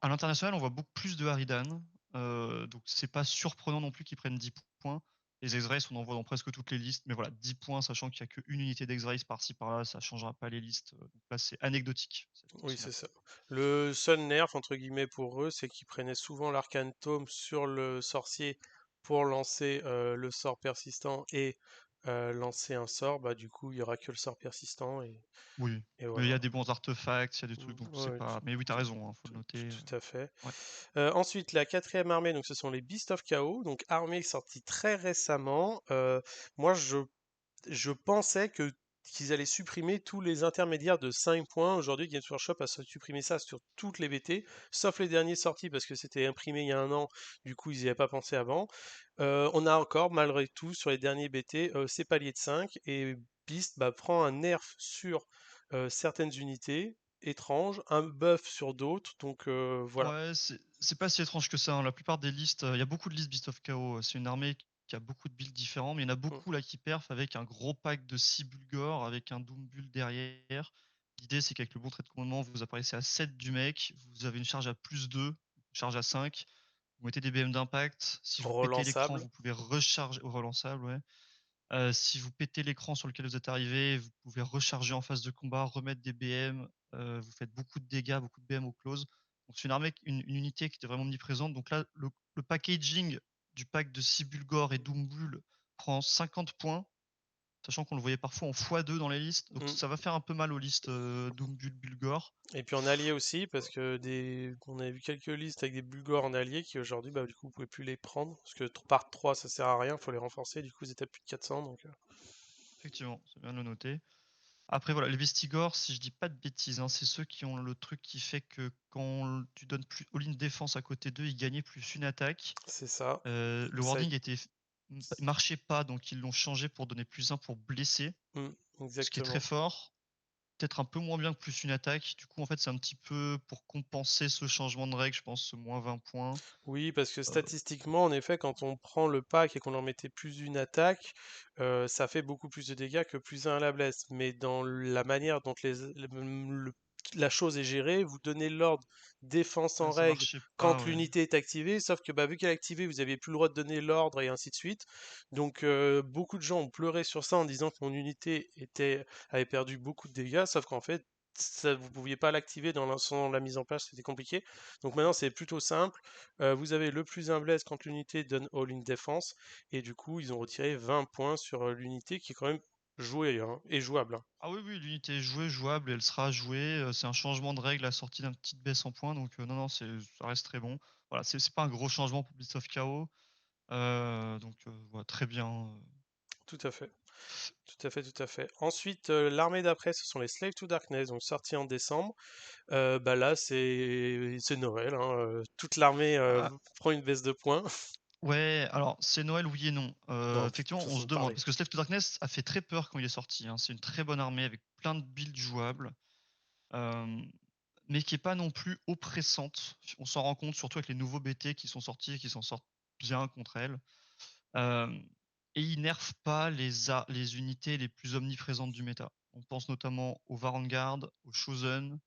À l'international, on voit beaucoup plus de Harridan, donc c'est pas surprenant non plus qu'ils prennent 10 points. Les X-Rays, on en voit dans presque toutes les listes, mais voilà, 10 points, sachant qu'il y a qu'une unité d'X-Rays par-ci par-là, ça changera pas les listes. Donc là, c'est anecdotique, Oui, ce c'est nerf. ça. Le seul nerf, entre guillemets, pour eux, c'est qu'ils prenaient souvent l'Arcane Tome sur le sorcier pour lancer le sort persistant et lancer un sort. Bah, du coup, il y aura que le sort persistant Oui, et mais il y voilà. a des bons artefacts, il y a des trucs, donc c'est Ouais, pas. Mais oui, t'as raison, hein, faut le noter. tout à fait. Ouais. Ensuite, la quatrième armée, donc ce sont les Beasts of Chaos, donc armée sortie très récemment. Moi, je pensais que qu'ils allaient supprimer tous les intermédiaires de 5 points. Aujourd'hui, Games Workshop a supprimé ça sur toutes les BT, sauf les derniers sortis parce que c'était imprimé il y a un an, du coup ils n'y avaient pas pensé avant. On a encore, malgré tout, sur les derniers BT, ces paliers de 5 et liste bah, prend un nerf sur certaines unités étranges, un buff sur d'autres, donc voilà. Ouais, c'est pas si étrange que ça, hein. La plupart des listes, il y a beaucoup de listes Beast of Chaos, c'est une armée qui a beaucoup de builds différents, mais il y en a Mm. beaucoup là qui perfs avec un gros pack de 6 Bulgor avec un Doom Bull derrière. L'idée, c'est qu'avec le bon trait de commandement, vous apparaissez à 7 du mec, vous avez une charge à +2, une charge à 5, vous mettez des BM d'impact. Si vous pétez l'écran, Relançable. vous pouvez recharger au relançable, ouais. Si vous pétez l'écran sur lequel vous êtes arrivé, vous pouvez recharger en phase de combat, remettre des BM, vous faites beaucoup de dégâts, beaucoup de BM au close. Donc c'est une armée, une unité qui était vraiment omniprésente. Donc là, le packaging du pack de 6 Bulgor et Doombul prend 50 points, sachant qu'on le voyait parfois en x2 dans les listes. Donc Mm. ça va faire un peu mal aux listes Doombul Bulgor. Et puis en allié aussi, parce que on avait vu quelques listes avec des Bulgars en allié qui aujourd'hui, bah, du coup, vous pouvez plus les prendre. Parce que par 3 ça sert à rien, faut les renforcer. Du coup, ils étaient à plus de 400. Donc, Effectivement, c'est bien de le noter. Après, voilà, les Vestigors, si je dis pas de bêtises, hein, c'est ceux qui ont le truc qui fait que quand tu donnes plus all-in défense à côté d'eux, ils gagnaient plus une attaque. c'est ça. Le Ça, wording marchait pas, donc ils l'ont changé pour donner plus un pour blesser, mm, ce qui est très exactement. fort. Peut-être un peu moins bien que plus une attaque. Du coup, en fait, c'est un petit peu pour compenser ce changement de règle, je pense, ce moins 20 points. Oui, parce que Euh, statistiquement, en effet, quand on prend le pack et qu'on en mettait plus une attaque, ça fait beaucoup plus de dégâts que plus un à la blesse. Mais dans la manière dont la chose est gérée, vous donnez l'ordre défense en ça règle marchait quand pas, ouais. l'unité est activée, sauf que bah, vu qu'elle est activée, vous n'aviez plus le droit de donner l'ordre et ainsi de suite. Donc beaucoup de gens ont pleuré sur ça en disant que mon unité avait perdu beaucoup de dégâts, sauf qu'en fait, ça, vous pouviez pas l'activer sans la mise en place, c'était compliqué. Donc maintenant, c'est plutôt simple. Vous avez le plus un bless quand l'unité donne all-in défense. Et du coup, ils ont retiré 20 points sur l'unité qui est quand même jouée hein, et jouable, hein. Ah oui, oui, l'unité est jouée, jouable, et elle sera jouée. C'est un changement de règle assorti d'un petite baisse en points, donc non, non, ça reste très bon. Voilà, c'est pas un gros changement pour Blitz of KO. Donc voilà, très bien. Tout à fait. Tout à fait, tout à fait. Ensuite, l'armée d'après, ce sont les Slave to Darkness, donc sortis en décembre. Bah là, c'est Noël, hein, toute l'armée Ah, prend une baisse de points. ouais, alors c'est Noël, oui et non. Non, Effectivement, on se façon de demande, parler. parce que Slave to Darkness a fait très peur quand il est sorti, hein. C'est une très bonne armée avec plein de builds jouables, euh, mais qui est pas non plus oppressante. On s'en rend compte surtout avec les nouveaux BT qui sont sortis et qui s'en sortent bien contre elle. Euh, et ils nerfent pas les unités les plus omniprésentes du méta. On pense notamment au Varangard, au Chosen,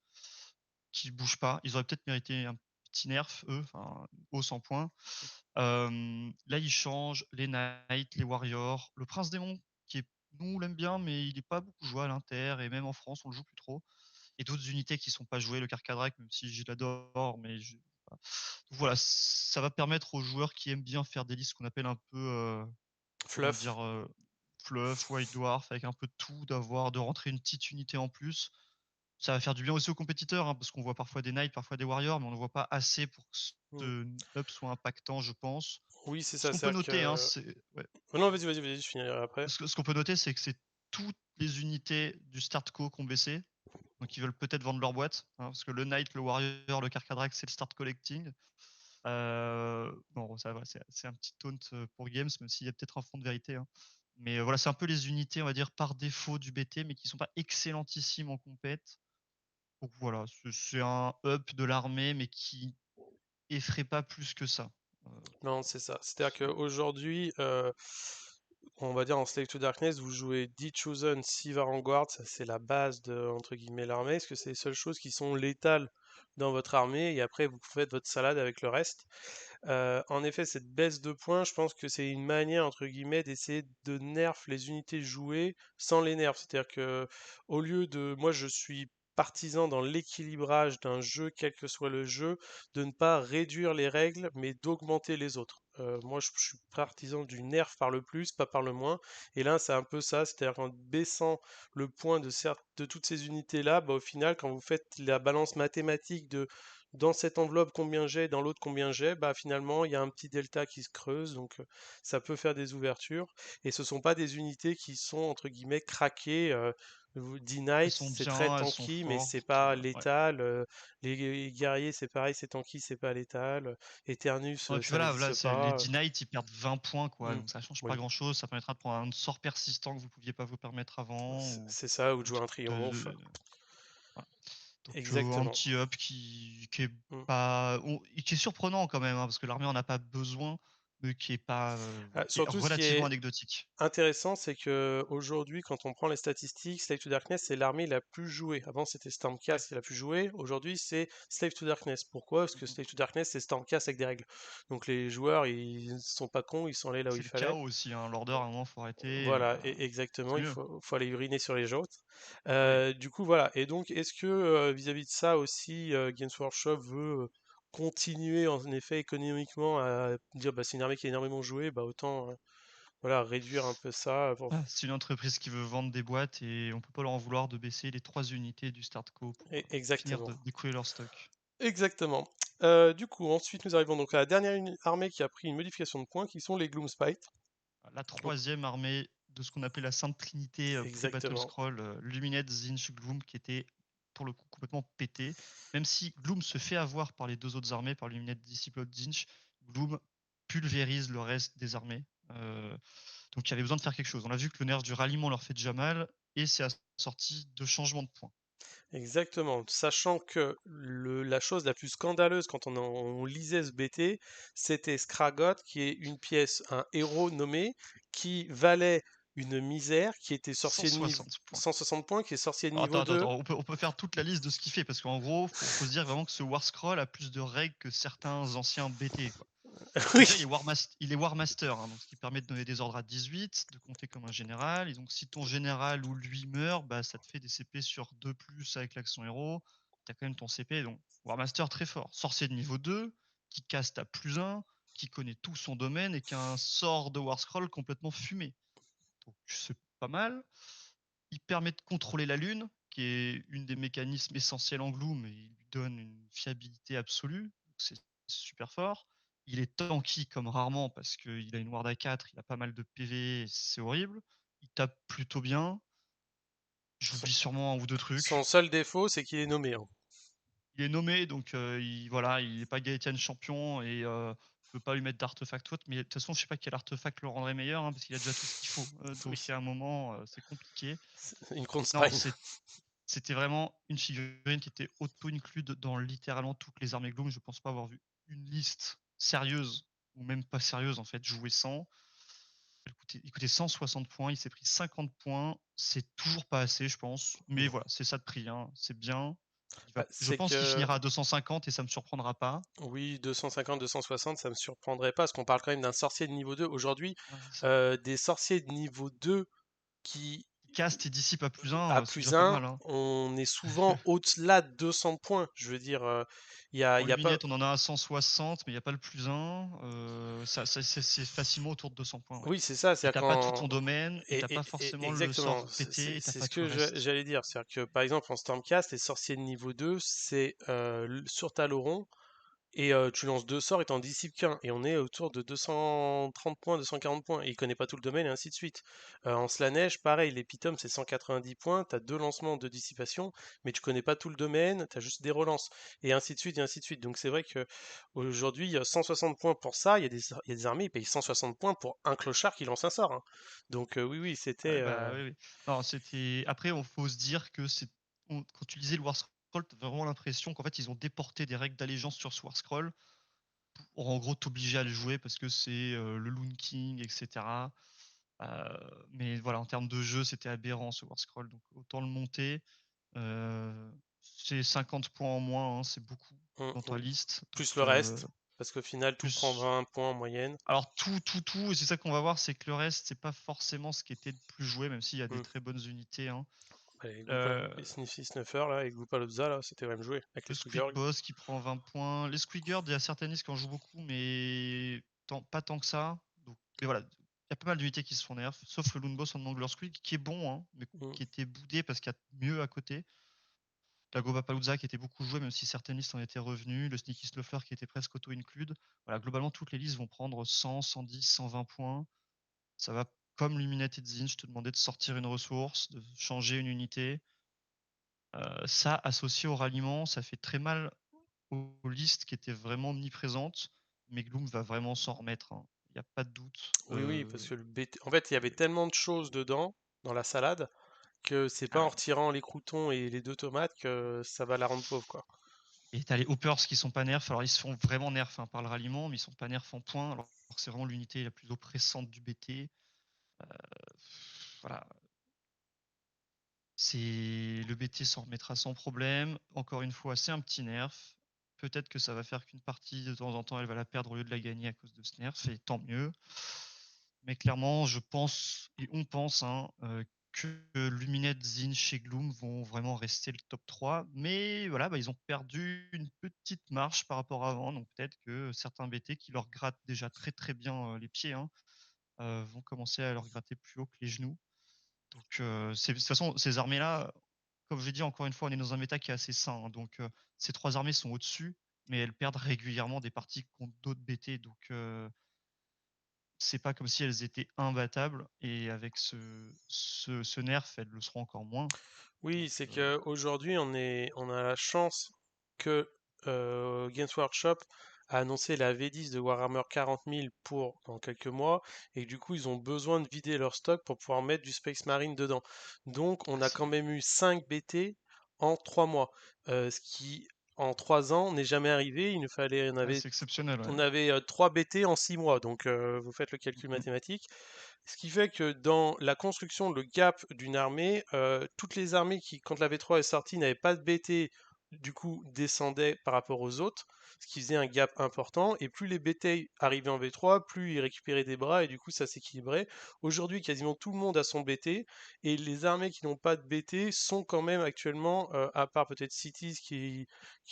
qui bougent pas. Ils auraient peut-être mérité un petit nerf, eux, enfin, haut 100 points. Là, ils changent les Knights, les Warriors, le Prince Démon, qui est, nous, on l'aime bien, mais il est pas beaucoup joué à l'Inter, et même en France, on le joue plus trop. Et d'autres unités qui sont pas jouées, le Carcadrak, même si je l'adore, mais donc voilà, ça va permettre aux joueurs qui aiment bien faire des listes qu'on appelle un peu, comment Fluff. dire, fluff, White Dwarf, avec un peu de tout, de rentrer une petite unité en plus. Ça va faire du bien aussi aux compétiteurs, hein, parce qu'on voit parfois des Knights, parfois des Warriors, mais on ne voit pas assez pour que Hmm. ce up soit impactant, je pense. Oui, c'est Ce ça, qu'on peut c'est-à-dire noter, hein, que... c'est ouais. Oh non, vas-y, vas-y, vas-y, je finirai après. Ce qu'on peut noter, c'est que c'est toutes les unités du start co qui ont baissé. Donc ils veulent peut-être vendre leur boîte, hein, parce que le Knight, le Warrior, le Carcadrak, c'est le start collecting. Bon, ça va, c'est un petit taunt pour Games, même s'il y a peut-être un fond de vérité, hein. Mais voilà, c'est un peu les unités, on va dire, par défaut du BT, mais qui sont pas excellentissimes en compète. Donc voilà, c'est un up de l'armée, mais qui effraie pas plus que ça. Euh, Non, c'est ça. C'est-à-dire qu'aujourd'hui, on va dire en Slave to Darkness, vous jouez 10 Chosen, 6 Vanguard, ça c'est la base de, entre guillemets, l'armée, parce que c'est les seules choses qui sont létales dans votre armée, et après vous faites votre salade avec le reste. En effet, cette baisse de points, je pense que c'est une manière, entre guillemets, d'essayer de nerf les unités jouées sans les nerfs. C'est-à-dire que, au lieu de, moi je suis partisan dans l'équilibrage d'un jeu, quel que soit le jeu, de ne pas réduire les règles, mais d'augmenter les autres. Moi, je suis partisan du nerf par le plus, pas par le moins. Et là, c'est un peu ça, c'est-à-dire qu'en baissant le point de toutes ces unités-là, bah, au final, quand vous faites la balance mathématique de dans cette enveloppe combien j'ai, dans l'autre combien j'ai, bah finalement il y a un petit delta qui se creuse, donc ça peut faire des ouvertures. Et ce sont pas des unités qui sont entre guillemets craquées. Elles D-Knight, sont c'est très bien, elles sont tanky, mais c'est fortes, pas ouais. létal. Les guerriers, c'est pareil, c'est tanky, c'est pas létal. Eternus, Ouais, puis ça voilà, là, n'existe c'est les pas. D-Knight, ils perdent 20 points, quoi, Hmm, donc ça change pas oui, grand-chose. Ça permettra de prendre un sort persistant que vous pouviez pas vous permettre avant c'est ça, ou de ou jouer un triomphe. voilà. Donc un Exactement. petit up qui est Hmm. pas qui est surprenant quand même, hein, parce que l'armée en a pas besoin, mais qui est pas, qui est Surtout, ce qui relativement est anecdotique. intéressant, c'est que aujourd'hui, quand on prend les statistiques, Slave to Darkness, c'est l'armée la plus jouée. Avant, c'était Ouais. Stormcast qui est la plus jouée. Aujourd'hui, c'est Slave to Darkness. Pourquoi? Parce que Mmh. Slave to Darkness, c'est Stormcast avec des règles. Donc les joueurs, ils sont pas cons, ils sont allés là où il C'est le fallait. chaos aussi, hein, l'order à un moment faut arrêter, Voilà, exactement, c'est il mieux. faut aller uriner sur les autres. Oui. Du coup, voilà. Et donc, est-ce que vis-à-vis de ça aussi, Games Workshop veut continuer en effet économiquement à dire bah c'est une armée qui est énormément jouée, bah autant voilà réduire un peu ça Ah, c'est une entreprise qui veut vendre des boîtes et on peut pas leur en vouloir de baisser les 3 unités du start co pour, finir Exactement. de d'écouler leur stock. Exactement. Du coup, ensuite, nous arrivons donc à la dernière armée qui a pris une modification de points, qui sont les Gloomspite. La Donc, troisième armée de ce qu'on appelle la Sainte Trinité, pré-Battle exactement. Scroll, Lumineth, Tzeentch, Gloom, qui était pour le coup complètement pété. Même si Gloom se fait avoir par les 2 autres armées, par Lumineth, Disciple, Tzeentch, Gloom pulvérise le reste des armées. Donc il y avait besoin de faire quelque chose. On a vu que le nerf du ralliement leur fait déjà mal, et c'est assorti de changements de points. Exactement. Sachant que la chose la plus scandaleuse quand on lisait ce BT, c'était Skragot, qui est une pièce, un héros nommé, qui valait une misère, qui était sorcier de niveau 160 points. 160 points, qui est sorcier de Alors, niveau 2. on peut faire toute la liste de ce qu'il fait, parce qu'en gros, faut se dire vraiment que ce War Scroll a plus de règles que certains anciens BT, quoi. Oui, Déjà, il est War Master, hein, donc ce qui permet de donner des ordres à 18, de compter comme un général. Et donc, si ton général ou lui meurt, bah, ça te fait des CP sur 2 plus avec l'action héros. T'as quand même ton CP, donc War Master très fort. Sorcier de niveau 2, qui caste à +1, qui connaît tout son domaine et qui a un sort de War Scroll complètement fumé. Donc, c'est pas mal. Il permet de contrôler la lune, qui est une des mécanismes essentiels en Gloom, mais il lui donne une fiabilité absolue. C'est super fort. Il est tanky comme rarement parce qu'il a une ward à 4, il a pas mal de PV, c'est horrible. Il tape plutôt bien. son, J'oublie sûrement un ou deux son trucs. seul défaut, c'est qu'il est nommé, hein. Il est nommé, donc voilà, il n'est pas Gaëtian champion et je peux pas lui mettre d'artefact ou autre, mais de toute façon, je sais pas quel artefact le rendrait meilleur, hein, parce qu'il a déjà tout ce qu'il faut. Oui, Donc il y a un moment, c'est compliqué. c'est une Non, Kronstein. c'était vraiment une figurine qui était auto-include dans littéralement toutes les armées Gloom. Je pense pas avoir vu une liste sérieuse, ou même pas sérieuse en fait, jouer sans. Il coûtait 160 points, il s'est pris 50 points. C'est toujours pas assez, je pense. Mais voilà, c'est ça de prix, hein. C'est bien. Je C'est pense qu'il que finira à 250 et ça me surprendra pas. oui, 250, 260, ça me surprendrait pas, parce qu'on parle quand même d'un sorcier de niveau 2. Aujourd'hui, Ouais, c'est ça. des sorciers de niveau 2 qui, Cast et dissipe à à +1, c'est déjà plus pas 1, mal, hein. on est souvent au-delà de 200 points. Je veux dire, En y a pas. luminette, on en a à 160, mais il n'y a pas le +1. C'est facilement autour de 200 points, ouais. Oui, c'est ça, Et c'est-à-dire t'as pas tout ton domaine, et t'as pas forcément le exactement, sort pété, et t'as c'est pas ce tout le que reste. j'allais dire. C'est-à-dire que par exemple en Stormcast, les sorciers de niveau 2, c'est sur Taloron. Et tu lances deux sorts et t'en dissipes qu'un. Et on est autour de 230 points, 240 points. Et il connaît pas tout le domaine et ainsi de suite. En Slanesh, pareil, les Pitoms c'est 190 points. T'as deux lancements de dissipation, mais tu connais pas tout le domaine. T'as juste des relances. Et ainsi de suite, et ainsi de suite. Donc c'est vrai que aujourd'hui, il y a 160 points pour ça. Il y a des armées, ils payent 160 points pour un clochard qui lance un sort, hein. Donc oui, oui, c'était. Ouais, bah, oui, oui. Non, c'était. Après, on faut se dire que quand tu lisais le War Scroll, t'as vraiment l'impression qu'en fait, ils ont déporté des règles d'allégeance sur ce War Scroll pour en gros t'obliger à le jouer parce que c'est le Loon King, etc. Mais voilà, en termes de jeu, c'était aberrant ce War Scroll, donc autant le monter. C'est 50 points en moins, hein, c'est beaucoup dans ta Oui. liste. Plus le Donc, reste, parce qu'au final, tout prend plus. 20 points en moyenne. Alors tout, et c'est ça qu'on va voir, c'est que le reste, c'est pas forcément ce qui était le plus joué, même s'il y a des Hmm. très bonnes unités, hein. Ouais, Euh, Les Sniffy Snuffer là, et Goopalooza là, c'était même joué avec les le Squig Squigurgs. Boss qui prend 20 points. Les Squigurds, il y a certaines listes qui en jouent beaucoup, mais pas tant que ça. Donc, mais voilà, il y a pas mal d'unités qui se font nerf, sauf le Loon Boss en Mangler Squig, qui est bon, hein, mais Hmm. qui était boudé parce qu'il y a mieux à côté. La Gobapalooza qui était beaucoup jouée, même si certaines listes en étaient revenues. Le Sneaky Snuffler qui était presque auto-include. Voilà, globalement, toutes les listes vont prendre 100, 110, 120 points. Ça va comme Luminette et Tzin, je te demandais de sortir une ressource, de changer une unité. Ça, associé au ralliement, ça fait très mal aux listes qui étaient vraiment omniprésentes, mais Gloom va vraiment s'en remettre, hein. Il y a pas de doute, Oui, oui, parce que le BT... En fait, il y avait tellement de choses dedans, dans la salade, que c'est pas ah en ouais. retirant les croutons et les deux tomates que ça va la rendre pauvre, quoi. Et tu les hoppers qui sont pas nerfs, alors ils se font vraiment nerfs, hein, par le ralliement, mais ils sont pas nerfs en points, alors que c'est vraiment l'unité la plus oppressante du BT. Voilà, c'est le BT s'en remettra sans problème. Encore une fois, c'est un petit nerf. Peut-être que ça va faire qu'une partie de temps en temps, elle va la perdre au lieu de la gagner à cause de ce nerf, et tant mieux. Mais clairement, je pense et on pense, hein, que Luminette, Zinch et Gloom vont vraiment rester le top 3. Mais voilà, bah, ils ont perdu une petite marche par rapport à avant, donc peut-être que certains BT qui leur grattent déjà très très bien les pieds, hein, vont commencer à leur gratter plus haut que les genoux. Donc, de toute façon, ces armées-là, comme je l'ai dit encore une fois, on est dans un méta qui est assez sain, hein, donc ces 3 armées sont au-dessus, mais elles perdent régulièrement des parties contre d'autres BT, donc c'est pas comme si elles étaient imbattables, et avec ce nerf, elles le seront encore moins. Oui, Donc, c'est que aujourd'hui on a la chance que Games Workshop a annoncé la V10 de Warhammer 40 000 pour dans quelques mois, et que du coup ils ont besoin de vider leur stock pour pouvoir mettre du Space Marine dedans. Donc on a c'est quand même eu 5 BT en 3 mois, ce qui en 3 ans n'est jamais arrivé. Il nous fallait, c'est exceptionnel, ouais. on avait 3 BT en 6 mois, donc vous faites le calcul Mmh. mathématique. Ce qui fait que dans la construction, le gap d'une armée, toutes les armées qui, quand la V3 est sortie, n'avaient pas de BT, du coup, descendaient par rapport aux autres, ce qui faisait un gap important. Et plus les BT arrivaient en V3, plus ils récupéraient des bras, et du coup, ça s'équilibrait. Aujourd'hui, quasiment tout le monde a son BT, et les armées qui n'ont pas de BT sont quand même actuellement, à part peut-être Cities qui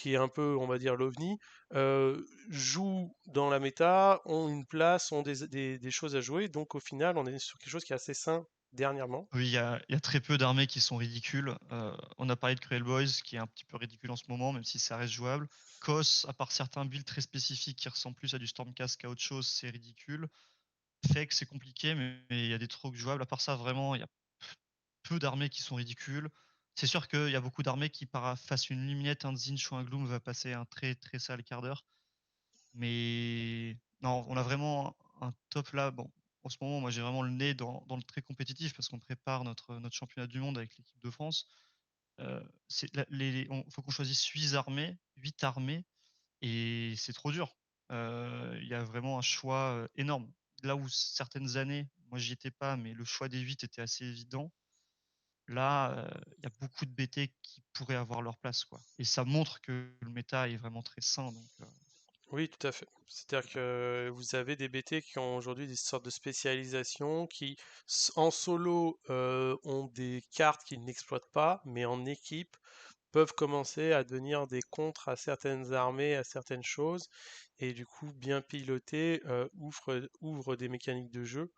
est un peu, on va dire, l'OVNI, jouent dans la méta, ont une place, ont des choses à jouer. Donc au final, on est sur quelque chose qui est assez sain dernièrement. Oui, il y a très peu d'armées qui sont ridicules. On a parlé de Cruel Boys, qui est un petit peu ridicule en ce moment, même si ça reste jouable. Kos, à part certains builds très spécifiques qui ressemblent plus à du Stormcast qu'à autre chose, c'est ridicule. Fake, c'est compliqué, mais il y a des trucs jouables. À part ça, vraiment, il y a peu d'armées qui sont ridicules. C'est sûr qu'il y a beaucoup d'armées qui, face à une Luminette, un Zinch ou un Gloom, va passer un très très sale quart d'heure. Mais non, on a vraiment un top là. Bon, en ce moment, moi, j'ai vraiment le nez dans le très compétitif parce qu'on prépare notre championnat du monde avec l'équipe de France. Faut qu'on choisisse 8 armées, et c'est trop dur. Il y a vraiment un choix énorme. Là où certaines années, moi j'y étais pas, mais le choix des 8 était assez évident. Là, il y a beaucoup de BT qui pourraient avoir leur place, quoi. Et ça montre que le méta est vraiment très sain, donc Oui, tout à fait. C'est-à-dire que vous avez des BT qui ont aujourd'hui des sortes de spécialisations qui, en solo, ont des cartes qu'ils n'exploitent pas, mais en équipe peuvent commencer à devenir des contres à certaines armées, à certaines choses, et du coup, bien piloter, ouvre des mécaniques de jeu.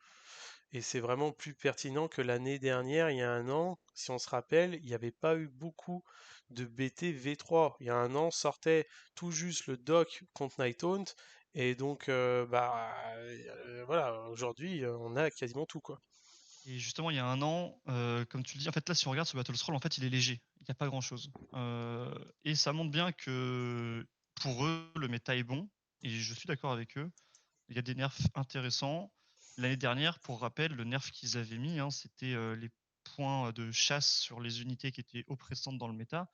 Et c'est vraiment plus pertinent que l'année dernière, il y a un an, si on se rappelle, il n'y avait pas eu beaucoup de BT V3. Il y a un an, sortait tout juste le doc contre Nighthaunt, et donc voilà, aujourd'hui on a quasiment tout quoi. et justement, il y a un an, comme tu le dis, en fait, là, si on regarde ce Battle Scroll, en fait, il est léger. Il y a pas grand-chose. Et ça montre bien que, pour eux, le méta est bon, et je suis d'accord avec eux. Il y a des nerfs intéressants. L'année dernière, pour rappel, le nerf qu'ils avaient mis, hein, c'était, les points de chasse sur les unités qui étaient oppressantes dans le méta.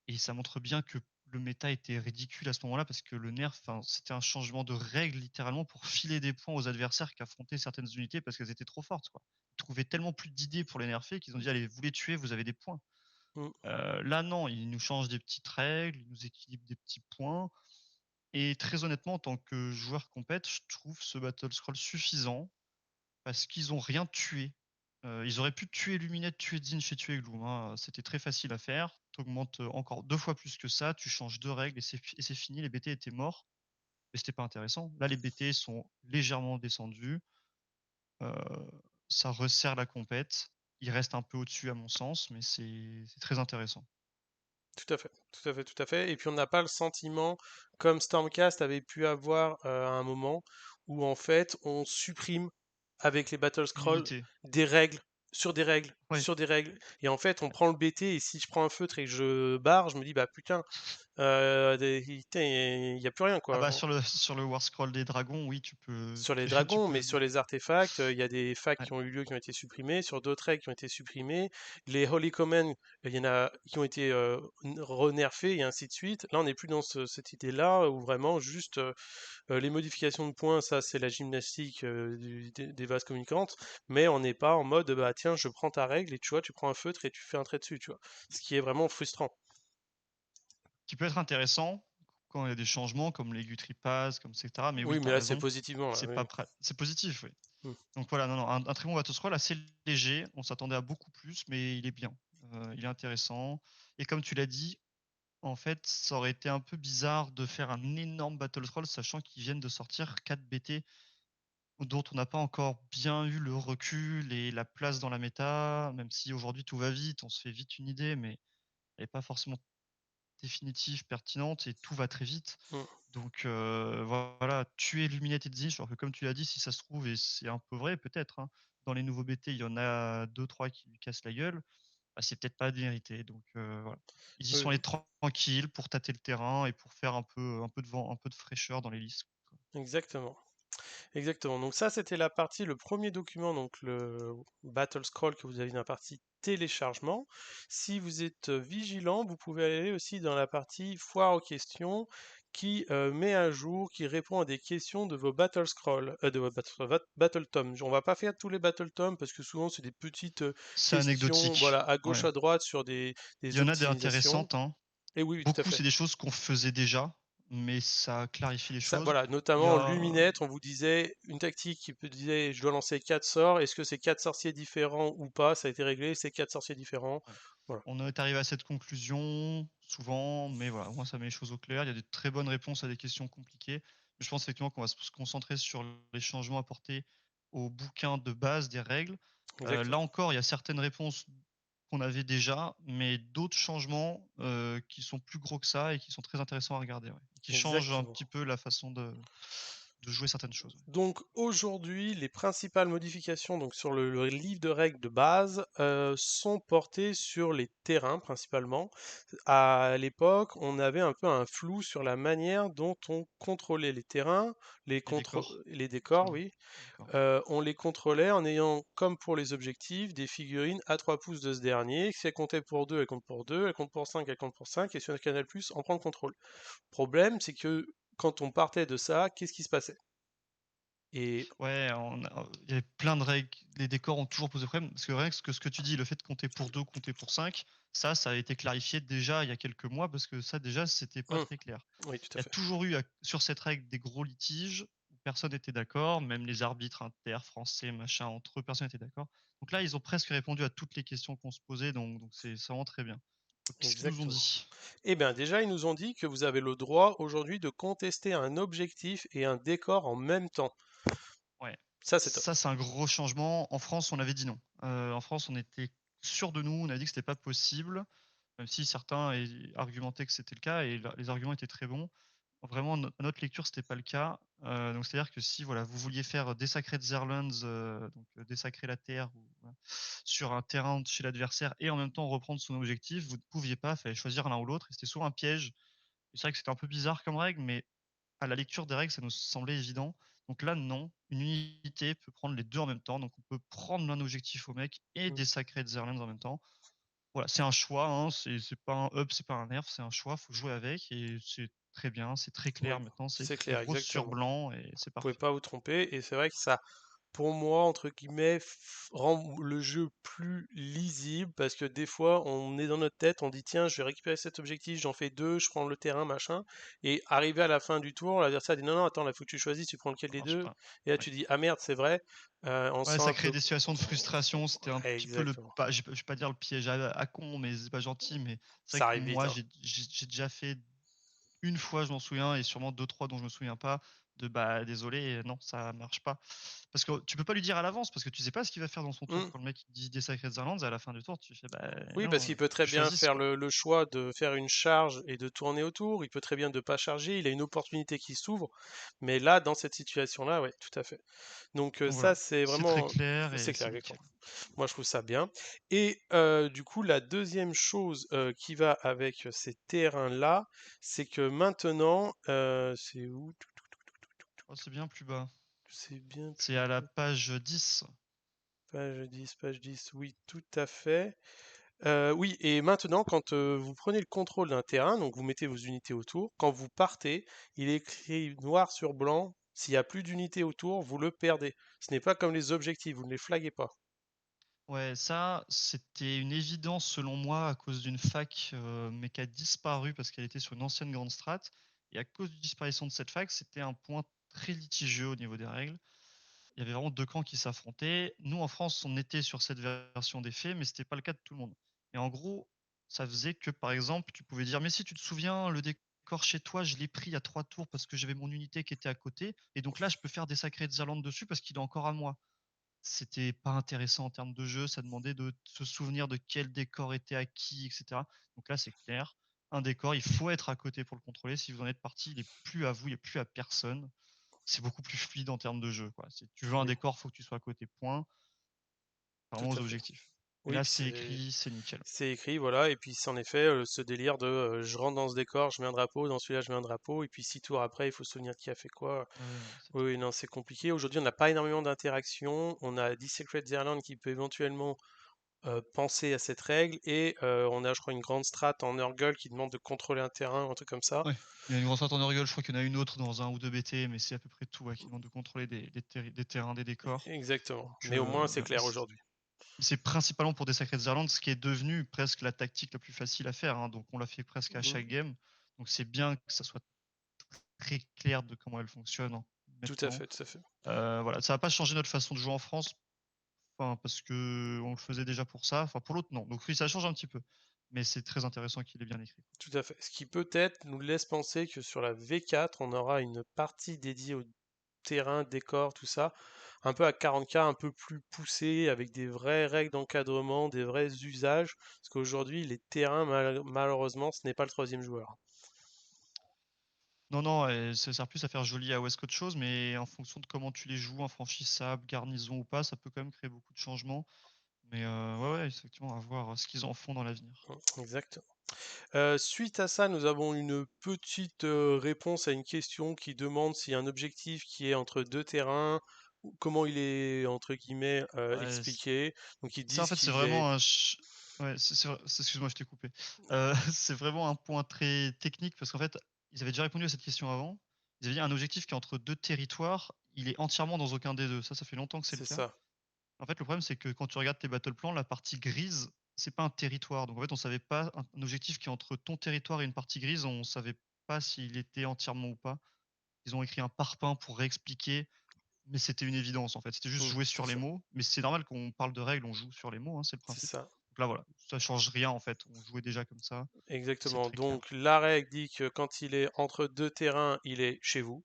Et ça montre bien que le méta était ridicule à ce moment-là, parce que le nerf, enfin, c'était un changement de règle littéralement pour filer des points aux adversaires qui affrontaient certaines unités parce qu'elles étaient trop fortes, quoi. Ils trouvaient tellement plus d'idées pour les nerfer qu'ils ont dit: «Allez, vous les tuez, vous avez des points». Mm. Là non, ils nous changent des petites règles, ils nous équilibrent des petits points, et très honnêtement, en tant que joueur compète, je trouve ce battle scroll suffisant parce qu'ils ont rien tué. Ils auraient pu tuer Luminette, tuer Zinch et tuer Gloom, hein. C'était très facile à faire. Tu augmentes encore 2 fois plus que ça, tu changes 2 règles, et c'est fini. Les BT étaient morts, mais c'était pas intéressant. Là, les BT sont légèrement descendus. Ça resserre la compète. Ils restent un peu au-dessus à mon sens, mais c'est très intéressant. Tout à fait, tout à fait, tout à fait. Et puis on n'a pas le sentiment, comme Stormcast avait pu avoir à un moment, où en fait on supprime avec les battle scrolls, Limité. des règles, sur des règles, Ouais. sur des règles. Et en fait, on prend le BT et si je prends un feutre et que je barre, je me dis, bah putain, putain, il y a plus rien, Ah quoi. bah sur le War Scroll des dragons, oui, Sur les tu dragons, mais peux. sur les artefacts, il y a des facs Ouais. qui ont eu lieu qui ont été supprimés, sur d'autres règles qui ont été supprimées. Les Holy Command, il y en a qui ont été renerfés et ainsi de suite. Là, on n'est plus dans cette idée-là où vraiment juste les modifications de points, ça c'est la gymnastique des vases communicantes, mais on n'est pas en mode bah tiens, je prends ta règle et tu vois, tu prends un feutre et tu fais un trait dessus, tu vois. Ce qui est vraiment frustrant. Qui peut être intéressant quand il y a des changements comme les Guthrie Pass, comme etc. Mais oui, Oui, tu mais as là c'est raison, positivement, là, c'est oui. pas c'est positif, oui. Mm. Donc voilà, non, non, un très bon Battle Scroll assez léger. On s'attendait à beaucoup plus, mais il est bien. Il est intéressant. Et comme tu l'as dit, en fait, ça aurait été un peu bizarre de faire un énorme Battle Scroll, sachant qu'ils viennent de sortir 4 BT dont on n'a pas encore bien eu le recul et la place dans la méta, même si aujourd'hui tout va vite, on se fait vite une idée, mais elle n'est pas forcément définitive, pertinente et tout va très vite. Mm. Donc voilà, tuer Illuminated Zinch, alors que comme tu l'as dit, si ça se trouve, et c'est un peu vrai peut-être, hein, dans les nouveaux BT, il y en a deux trois qui lui cassent la gueule, bah, c'est peut-être pas de vérité. Donc voilà. Ils y Oui, sont oui, allés tranquilles pour tâter le terrain et pour faire un peu de vent, un peu de fraîcheur dans les listes, quoi. exactement. Exactement. Donc ça, c'était la partie, le premier document, donc le Battle Scroll que vous avez dans la partie téléchargement. Si vous êtes vigilant, vous pouvez aller aussi dans la partie foire aux questions qui met à jour, qui répond à des questions de vos Battle Scroll, de vos Battle Tomes. On va pas faire tous les Battle Tomes parce que souvent c'est des petites C'est questions, voilà, anecdotique. à gauche, Ouais. à droite sur Il des y en a des optimisations. intéressantes, hein. Et oui, oui, tout à Beaucoup, fait. c'est des choses qu'on faisait déjà, mais ça clarifie les Ça, choses. voilà, Il y notamment a Luminette, on vous disait une tactique qui peut disait je dois lancer 4 sorts, est-ce que c'est 4 sorciers différents ou pas? Ça a été réglé, c'est 4 sorciers différents. ouais. Voilà, On est arrivé à cette conclusion souvent, mais voilà, au moins ça met les choses au clair. Il y a de très bonnes réponses à des questions compliquées. Mais je pense effectivement qu'on va se concentrer sur les changements apportés au bouquin de base des règles. Là exactement. encore, il y a certaines réponses qu'on avait déjà, mais d'autres changements qui sont plus gros que ça et qui sont très intéressants à regarder, ouais. Et qui changent un Exactement. petit peu la façon de jouer certaines choses, ouais. Donc aujourd'hui, les principales modifications donc sur le livre de règles de base sont portées sur les terrains principalement. À l'époque, on avait un peu un flou sur la manière dont on contrôlait les terrains, Les décors, les décors, surtout. oui. D'accord. On les contrôlait en ayant, comme pour les objectifs, des figurines à 3 pouces de ce dernier. Si elle comptait pour 2, elle compte pour 2, elle compte pour 5, elle compte pour 5, et sur un Canal+, on prend le contrôle. Problème, c'est que quand on partait de ça, qu'est-ce qui se passait? Et Ouais, il y avait plein de règles. Les décors ont toujours posé problème. Parce que rien que ce que tu dis, le fait de compter pour 2, compter pour 5, ça a été clarifié déjà il y a quelques mois, parce que ça, déjà, c'était pas hum, très clair. oui, tout Il à y a fait. toujours eu sur cette règle des gros litiges où personne n'était d'accord, même les arbitres inter, français, machin, entre eux, personne n'était d'accord. Donc là, ils ont presque répondu à toutes les questions qu'on se posait, donc c'est vraiment très bien. Donc, qu'est-ce qu'ils nous ont Exactement. dit? Eh bien, déjà, ils nous ont dit que vous avez le droit aujourd'hui de contester un objectif et un décor en même temps. Ouais, Ça, c'est top. ça, c'est un gros changement. En France, on avait dit non. En France, on était sûr de nous, on a dit que c'était pas possible, même si certains argumentaient que c'était le cas et les arguments étaient très bons. Vraiment, à notre lecture, c'était pas le cas. Donc c'est-à-dire que si, voilà, vous vouliez faire Desecrated Zerlands, donc désacrer la terre ou voilà, sur un terrain de chez l'adversaire et en même temps reprendre son objectif, vous ne pouviez pas, il fallait choisir l'un ou l'autre et c'était souvent un piège. Et c'est vrai que c'était un peu bizarre comme règle, mais à la lecture des règles, ça nous semblait évident. Donc là, non, une unité peut prendre les 2 en même temps, donc on peut prendre l'un objectif au mec et Mm. Desecrated Zerlands en même temps. Voilà, c'est un choix, hein, c'est pas un up, c'est pas un nerf, c'est un choix, faut jouer avec et c'est très bien, c'est très Oui, clair maintenant, c'est c'est écrit clair, rose sur exactement. blanc et c'est Vous pouvez parfait. pas vous tromper, et c'est vrai que ça, pour moi, entre guillemets, rend le jeu plus lisible, parce que des fois, on est dans notre tête, on dit, tiens, je vais récupérer cet objectif, j'en fais deux, je prends le terrain, machin, et arrivé à la fin du tour, l'adversaire dit, non, non, attends, là, faut que tu choisisses, tu prends lequel Ça des marche deux, pas. et là, Ouais. tu dis, ah merde, c'est vrai, on se Ouais, sent ça un crée peu... des situations de frustration, c'était un petit peu le Exactement. pas je vais pas dire le piège à con, mais c'est pas gentil, mais c'est vrai Ça que arrive vite, moi, hein. j'ai déjà fait une fois, je m'en souviens et sûrement deux trois dont je me souviens pas, Bah, désolé, non, ça marche pas. Parce que tu peux pas lui dire à l'avance, parce que tu sais pas ce qu'il va faire dans son tour. Mmh. Quand le mec il dit des Sacred Islands, à la fin du tour, tu fais: «Bah, Oui, parce non, qu'il faut peut que très tu bien choisisses, faire quoi». le choix de faire une charge et de tourner autour. Il peut très bien ne pas charger. Il a une opportunité qui s'ouvre. Mais là, dans cette situation-là, ouais, tout à fait. Donc Donc ça, voilà, c'est c'est très vraiment, clair c'est et c'est clair, nickel. exactement. Moi, je trouve ça bien. Et du coup, la deuxième chose qui va avec ces terrains-là, c'est que maintenant, c'est où? Oh, c'est bien plus bas. C'est bien C'est plus à la bas. page 10. Page 10, oui, tout à fait. Oui, et maintenant, quand vous prenez le contrôle d'un terrain, donc vous mettez vos unités autour, quand vous partez, il est écrit noir sur blanc, s'il n'y a plus d'unités autour, vous le perdez. Ce n'est pas comme les objectifs, vous ne les flaguez pas. Ouais, ça, c'était une évidence selon moi à cause d'une fac, mais qui a disparu parce qu'elle était sur une ancienne grande strat et à cause de disparition de cette fac, c'était un point très litigieux au niveau des règles. Il y avait vraiment 2 camps qui s'affrontaient. Nous, en France, on était sur cette version des faits, mais c'était pas le cas de tout le monde. Et en gros, ça faisait que, par exemple, tu pouvais dire: «Mais si tu te souviens, le décor chez toi, je l'ai pris il y a 3 tours parce que j'avais mon unité qui était à côté et donc là, je peux faire des sacrées Irlandes dessus parce qu'il est encore à moi». C'était pas intéressant en termes de jeu, ça demandait de se souvenir de quel décor était à qui, et cetera. Donc là, c'est clair, un décor, il faut être à côté pour le contrôler. Si vous en êtes parti, il est plus à vous, il est plus à personne. C'est beaucoup plus fluide en termes de jeu, quoi. Si tu veux un Mm, décor, faut que tu sois à côté, point. tout Vraiment aux à fait. objectifs. Et Oui, là, c'est écrit, c'est nickel. c'est écrit, voilà, et puis c'est en effet ce délire de je rentre dans ce décor, je mets un drapeau, dans celui-là je mets un drapeau, et puis 6 tours après, il faut se souvenir qui a fait quoi. Ah ouais, non, c'est Oui, top. oui, non, c'est compliqué. Aujourd'hui, on n'a pas énormément d'interactions. On a 10 Secrets Ireland qui peut éventuellement penser à cette règle, et on a, je crois, une grande strat en Nurgle qui demande de contrôler un terrain, un truc comme ça. Ouais. Il y a une grosse en Nurgle, je crois qu'il y en a une autre dans un ou deux BT, mais c'est à peu près tout, ouais, qui demande de contrôler des terrains, des décors. Exactement. Donc, Mais au moins, c'est ouais, mais clair aujourd'hui. c'est principalement pour des Sacred Islands, ce qui est devenu presque la tactique la plus facile à faire, hein, donc on l'a fait presque à Mhm. chaque game. Donc c'est bien que ça soit très clair de comment elle fonctionne, hein, Tout à maintenant. fait, tout à fait. Voilà, ça va pas changer notre façon de jouer en France, enfin, parce que on le faisait déjà pour ça. Enfin, pour l'autre, non. Donc oui, ça change un petit peu, mais c'est très intéressant qu'il est bien écrit. Tout à fait. Ce qui peut-être nous laisse penser que sur la V4, on aura une partie dédiée au terrain, décor, tout ça, un peu à 40K, un peu plus poussé, avec des vraies règles d'encadrement, des vrais usages. Parce qu'aujourd'hui, les terrains, malheureusement, ce n'est pas le troisième joueur. Non, non, ça sert plus à faire joli à West qu'autre chose, mais en fonction de comment tu les joues, infranchissable, garnison ou pas, ça peut quand même créer beaucoup de changements. Mais ouais, ouais, effectivement, à voir ce qu'ils en font dans l'avenir. Exact. Suite à ça, nous avons une petite réponse à une question qui demande si un objectif qui est entre deux terrains, comment il est entre guillemets Ouais, expliqué. Donc ils ça, en disent fait, c'est qu'il est, vraiment un ouais, excuse-moi, je t'ai coupé. C'est vraiment un point très technique parce qu'en fait, ils avaient déjà répondu à cette question avant. Ils avaient dit: «Un objectif qui est entre 2 territoires, il est entièrement dans aucun des 2». Ça fait longtemps que c'est le c'est cas. ça. En fait, le problème, c'est que quand tu regardes tes battle plans, la partie grise, c'est pas un territoire. Donc en fait, on savait pas un objectif qui est entre ton territoire et une partie grise, on savait pas s'il était entièrement ou pas. Ils ont écrit un parpaing pour réexpliquer, mais c'était une évidence, en fait. C'était juste jouer C'est sur les ça. mots, mais c'est normal qu'on parle de règles, on joue sur les mots, hein, c'est le C'est principe. ça. Donc là, voilà, ça change rien, en fait. On jouait déjà comme ça, c'est Exactement. très clair. Donc la règle dit que quand il est entre deux terrains, il est chez vous.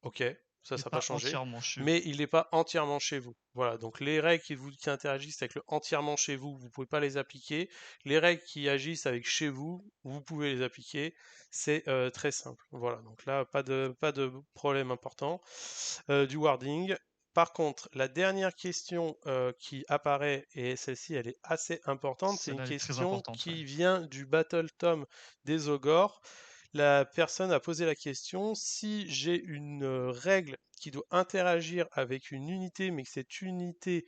Ok, ça Mais sera pas pas changé, entièrement chez vous. mais il n'est pas entièrement chez vous. Voilà, donc les règles qui interagissent avec le entièrement chez vous, vous pouvez pas les appliquer. Les règles qui agissent avec chez vous, vous pouvez les appliquer. C'est très simple. Voilà, donc là, pas de problème important du wording. Par contre, la dernière question qui apparaît, et celle-ci elle est assez importante, c'est une Celle-là, elle est très question importante, ouais. qui vient du Battle Tom des Ogres. La personne a posé la question, si j'ai une règle qui doit interagir avec une unité, mais que cette unité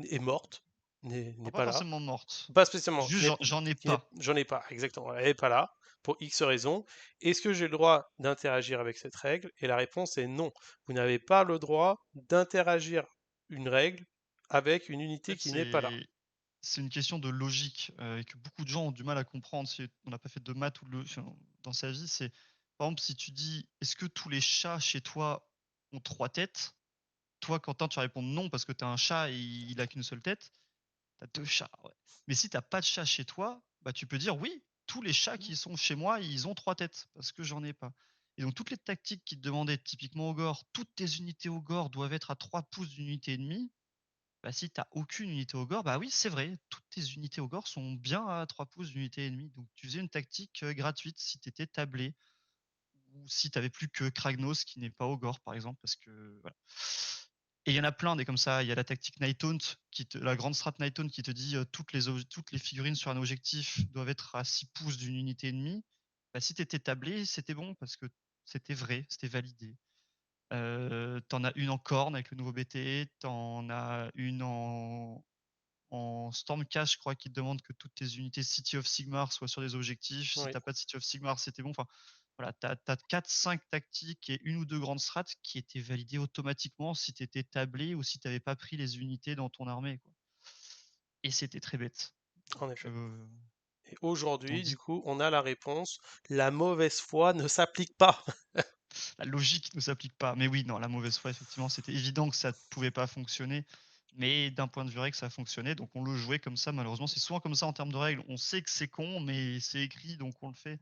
est morte, n'est Alors, pas pas là, forcément morte. pas spécialement, Juste, j'en ai pas. j'en ai pas, exactement, elle n'est pas là, pour X raisons, est-ce que j'ai le droit d'interagir avec cette règle? Et la réponse est non. Vous n'avez pas le droit d'interagir une règle avec une En unité fait, qui n'est pas là. c'est une question de logique, et que beaucoup de gens ont du mal à comprendre si on n'a pas fait de maths ou enfin, dans sa vie. C'est, par exemple, si tu dis: «Est-ce que tous les chats chez toi ont 3 têtes?» Toi, Quentin, tu vas répondre: «Non» parce que tu as un chat et il a qu'une seule tête. Tu as 2 chats, ouais. Mais si tu as pas de chat chez toi, bah, tu peux dire: «Oui, tous les chats qui sont chez moi, ils ont 3 têtes» parce que j'en ai pas. Et donc toutes les tactiques qui te demandaient typiquement au gore, toutes tes unités au gore doivent être à 3 pouces d'une unité ennemie. Bah, si tu aucune unité au gore, bah oui, c'est vrai, toutes tes unités au gore sont bien à 3 pouces d'unité ennemie. Donc tu faisais une tactique, gratuite si tu étais tablé ou si tu avais plus que Kragnos qui n'est pas au gore, par exemple, parce que voilà. Et il y en a plein des comme ça. Il y a la tactique Night Hunt la grande strat Night Hunt qui te dit, toutes les figurines sur un objectif doivent être à 6 pouces d'une unité ennemie. Bah, si tu étais tablé, c'était bon parce que c'était vrai, c'était validé. Tu as une en corne avec le nouveau BT, tu en as une en Stormcast, je crois, qui te demande que toutes tes unités City of Sigmar soient sur des objectifs. Si Oui, t'as pas de City of Sigmar, c'était bon. Enfin, voilà, tu as 4-5 tactiques et une ou deux grandes strats qui étaient validées automatiquement si tu étais tablé ou si tu avais pas pris les unités dans ton armée, quoi. Et c'était très bête. en Donc, effet. Et donc aujourd'hui, du du coup, on a la réponse. La mauvaise foi ne s'applique pas. la logique ne s'applique pas. Mais oui, non, la mauvaise foi, effectivement, c'était évident que ça ne pouvait pas fonctionner. Mais d'un point de vue règle, ça fonctionnait. Donc on le jouait comme ça, malheureusement. C'est souvent comme ça en termes de règles. On sait que c'est con, mais c'est écrit, donc on le fait.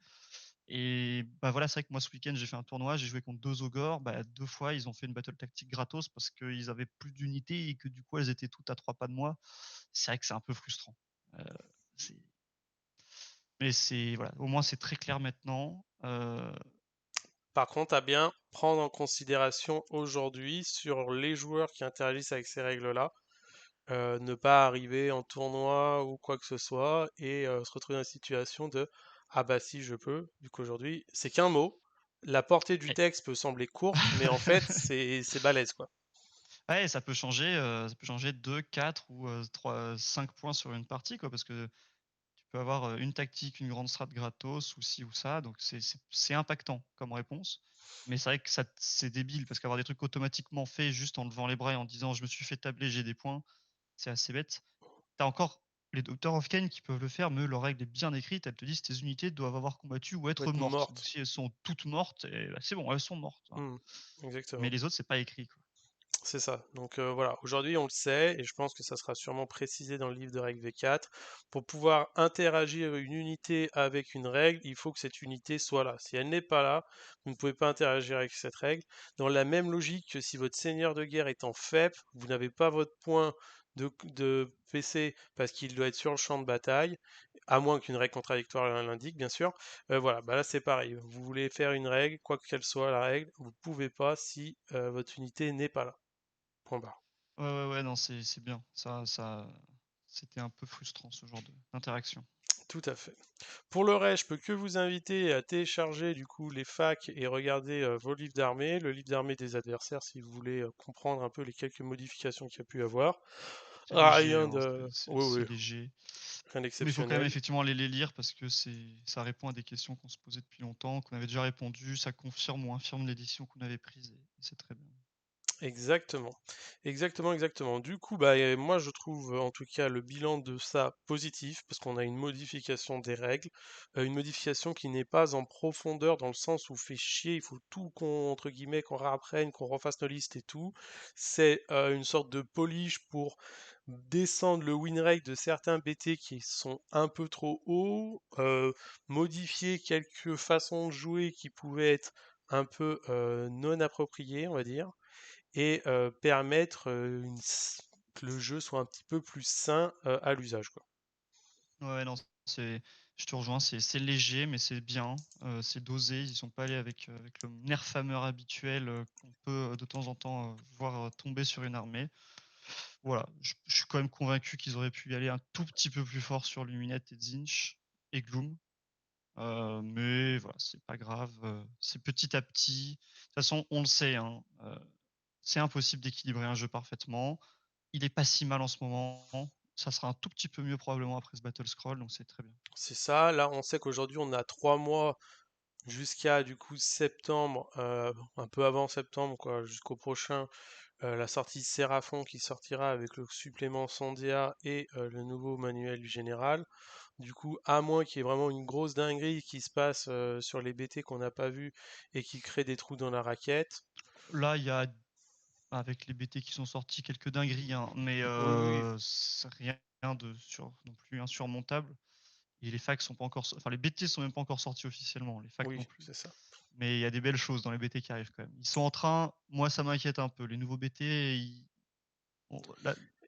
Et bah voilà, c'est vrai que moi ce week-end, j'ai fait un tournoi, j'ai joué contre deux ogres. Bah, deux fois, ils ont fait une battle tactique gratos parce qu'ils avaient plus d'unités et que du coup, elles étaient toutes à 3 pas de moi. C'est vrai que c'est un peu frustrant. Euh, c'est- mais c'est voilà, au moins c'est très clair maintenant. Par contre, à bien prendre en considération aujourd'hui sur les joueurs qui interagissent avec ces règles-là, ne pas arriver en tournoi ou quoi que ce soit et se retrouver dans la situation de ah bah si je peux, vu qu'aujourd'hui c'est qu'un mot. La portée du Et- texte peut sembler courte, mais en fait c'est balèze quoi. Ouais, ça peut changer 2, 4 ou 3, 5 points sur une partie, quoi, parce que tu peux avoir une tactique, une grande strat gratos, ou ci ou ça, donc c'est impactant comme réponse. Mais c'est vrai que c'est débile, parce qu'avoir des trucs automatiquement faits juste en levant les bras et en disant je me suis fait tabler, j'ai des points, c'est assez bête. T'as encore les Doctors of Kane qui peuvent le faire, mais leur règle est bien écrite, elle te dit tes unités doivent avoir combattu ou Faut être être mortes. Donc morte. si elles sont toutes mortes, eh ben, c'est bon, elles sont mortes, hein. Hmm, Mais exactement. les autres, c'est pas écrit, quoi. C'est ça. Donc voilà, aujourd'hui on le sait, et je pense que ça sera sûrement précisé dans le livre de règles V4. Pour pouvoir interagir une unité avec une règle, il faut que cette unité soit là. Si elle n'est pas là, vous ne pouvez pas interagir avec cette règle. Dans la même logique que si votre seigneur de guerre est en faible, vous n'avez pas votre point de PC parce qu'il doit être sur le champ de bataille, à moins qu'une règle contradictoire l'indique, bien sûr. Voilà, bah là c'est pareil. Vous voulez faire une règle, quoi qu'elle soit la règle, vous ne pouvez pas si votre unité n'est pas là. Point barre. Ouais, ouais, ouais, non, c'est bien. C'était un peu frustrant, ce genre d'interaction. Tout à fait. Pour le reste, je peux que vous inviter à télécharger du coup les facs et regarder vos livres d'armée, le livre d'armée des adversaires si vous voulez comprendre un peu les quelques modifications qu'il y a pu avoir. C'est léger, Rien hein, de, oui, c'est oui, léger. rien Mais il faut quand même d'exceptionnel. effectivement aller les lire parce que ça répond à des questions qu'on se posait depuis longtemps, qu'on avait déjà répondu, ça confirme ou infirme les décisions qu'on avait prises et c'est très bien. Exactement. Exactement, exactement. Du coup, bah, moi je trouve en tout cas le bilan de ça positif parce qu'on a une modification des règles, une modification qui n'est pas en profondeur dans le sens où fait chier, il faut tout qu'on, entre guillemets, qu'on réapprenne, qu'on refasse nos listes et tout. C'est une sorte de polish pour descendre le win rate de certains BT qui sont un peu trop hauts, modifier quelques façons de jouer qui pouvaient être un peu non appropriées, on va dire et permettre que le jeu soit un petit peu plus sain à l'usage, quoi. Ouais, non, je te rejoins, c'est léger, mais c'est bien, c'est dosé. Ils sont pas allés avec le nerfhammer habituel qu'on peut de temps en temps voir tomber sur une armée. Voilà, je suis quand même convaincu qu'ils auraient pu y aller un tout petit peu plus fort sur Luminette et Zinch et Gloom. Mais voilà, c'est pas grave, c'est petit à petit. De toute façon, on le sait, hein, c'est impossible d'équilibrer un jeu parfaitement. Il est pas si mal en ce moment. Ça sera un tout petit peu mieux probablement après ce Battle Scroll, donc c'est très bien. C'est ça, là on sait qu'aujourd'hui on a 3 mois jusqu'à du coup septembre, un peu avant septembre quoi, jusqu'au prochain, la sortie Séraphon qui sortira avec le supplément Sandia et le nouveau manuel du général. Du coup, à moins qu'il y ait vraiment une grosse dinguerie qui se passe sur les BT qu'on n'a pas vu et qui crée des trous dans la raquette. Là, il y a, avec les BT qui sont sortis, quelques dingueries, hein, mais Oui, oui, c'est rien non plus insurmontable. Et les facs sont pas encore, enfin les BT sont même pas encore sortis officiellement, les facs oui, non plus. c'est ça. mais il y a des belles choses dans les BT qui arrivent quand même. Ils sont en train moi ça m'inquiète un peu. Les nouveaux BT, ils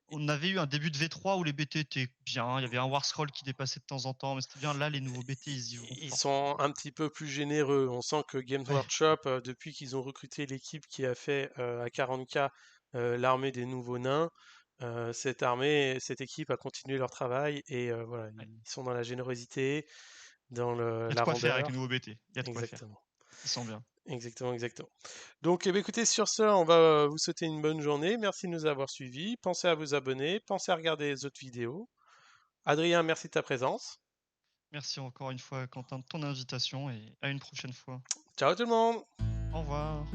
on avait eu un début de V3 où les BT étaient bien, il y avait un War Scroll qui dépassait de temps en temps, mais c'était bien. Là, les nouveaux BT, ils y vont Ils fort. sont un petit peu plus généreux. On sent que Games Ouais, Workshop, depuis qu'ils ont recruté l'équipe qui a fait à 40K l'armée des nouveaux nains, cette équipe a continué leur travail et voilà, ouais. ils sont dans la générosité, dans Il y a de la quoi faire avec les rondeur. nouveaux BT. Il y a de quoi faire. Exactement. Ils sont bien. Exactement, exactement. Donc, eh bien, écoutez, sur ce, on va vous souhaiter une bonne journée. Merci de nous avoir suivis. Pensez à vous abonner, pensez à regarder les autres vidéos. Adrien, merci de ta présence. Merci encore une fois, Quentin, de ton invitation et à une prochaine fois. Ciao tout le monde! Au revoir.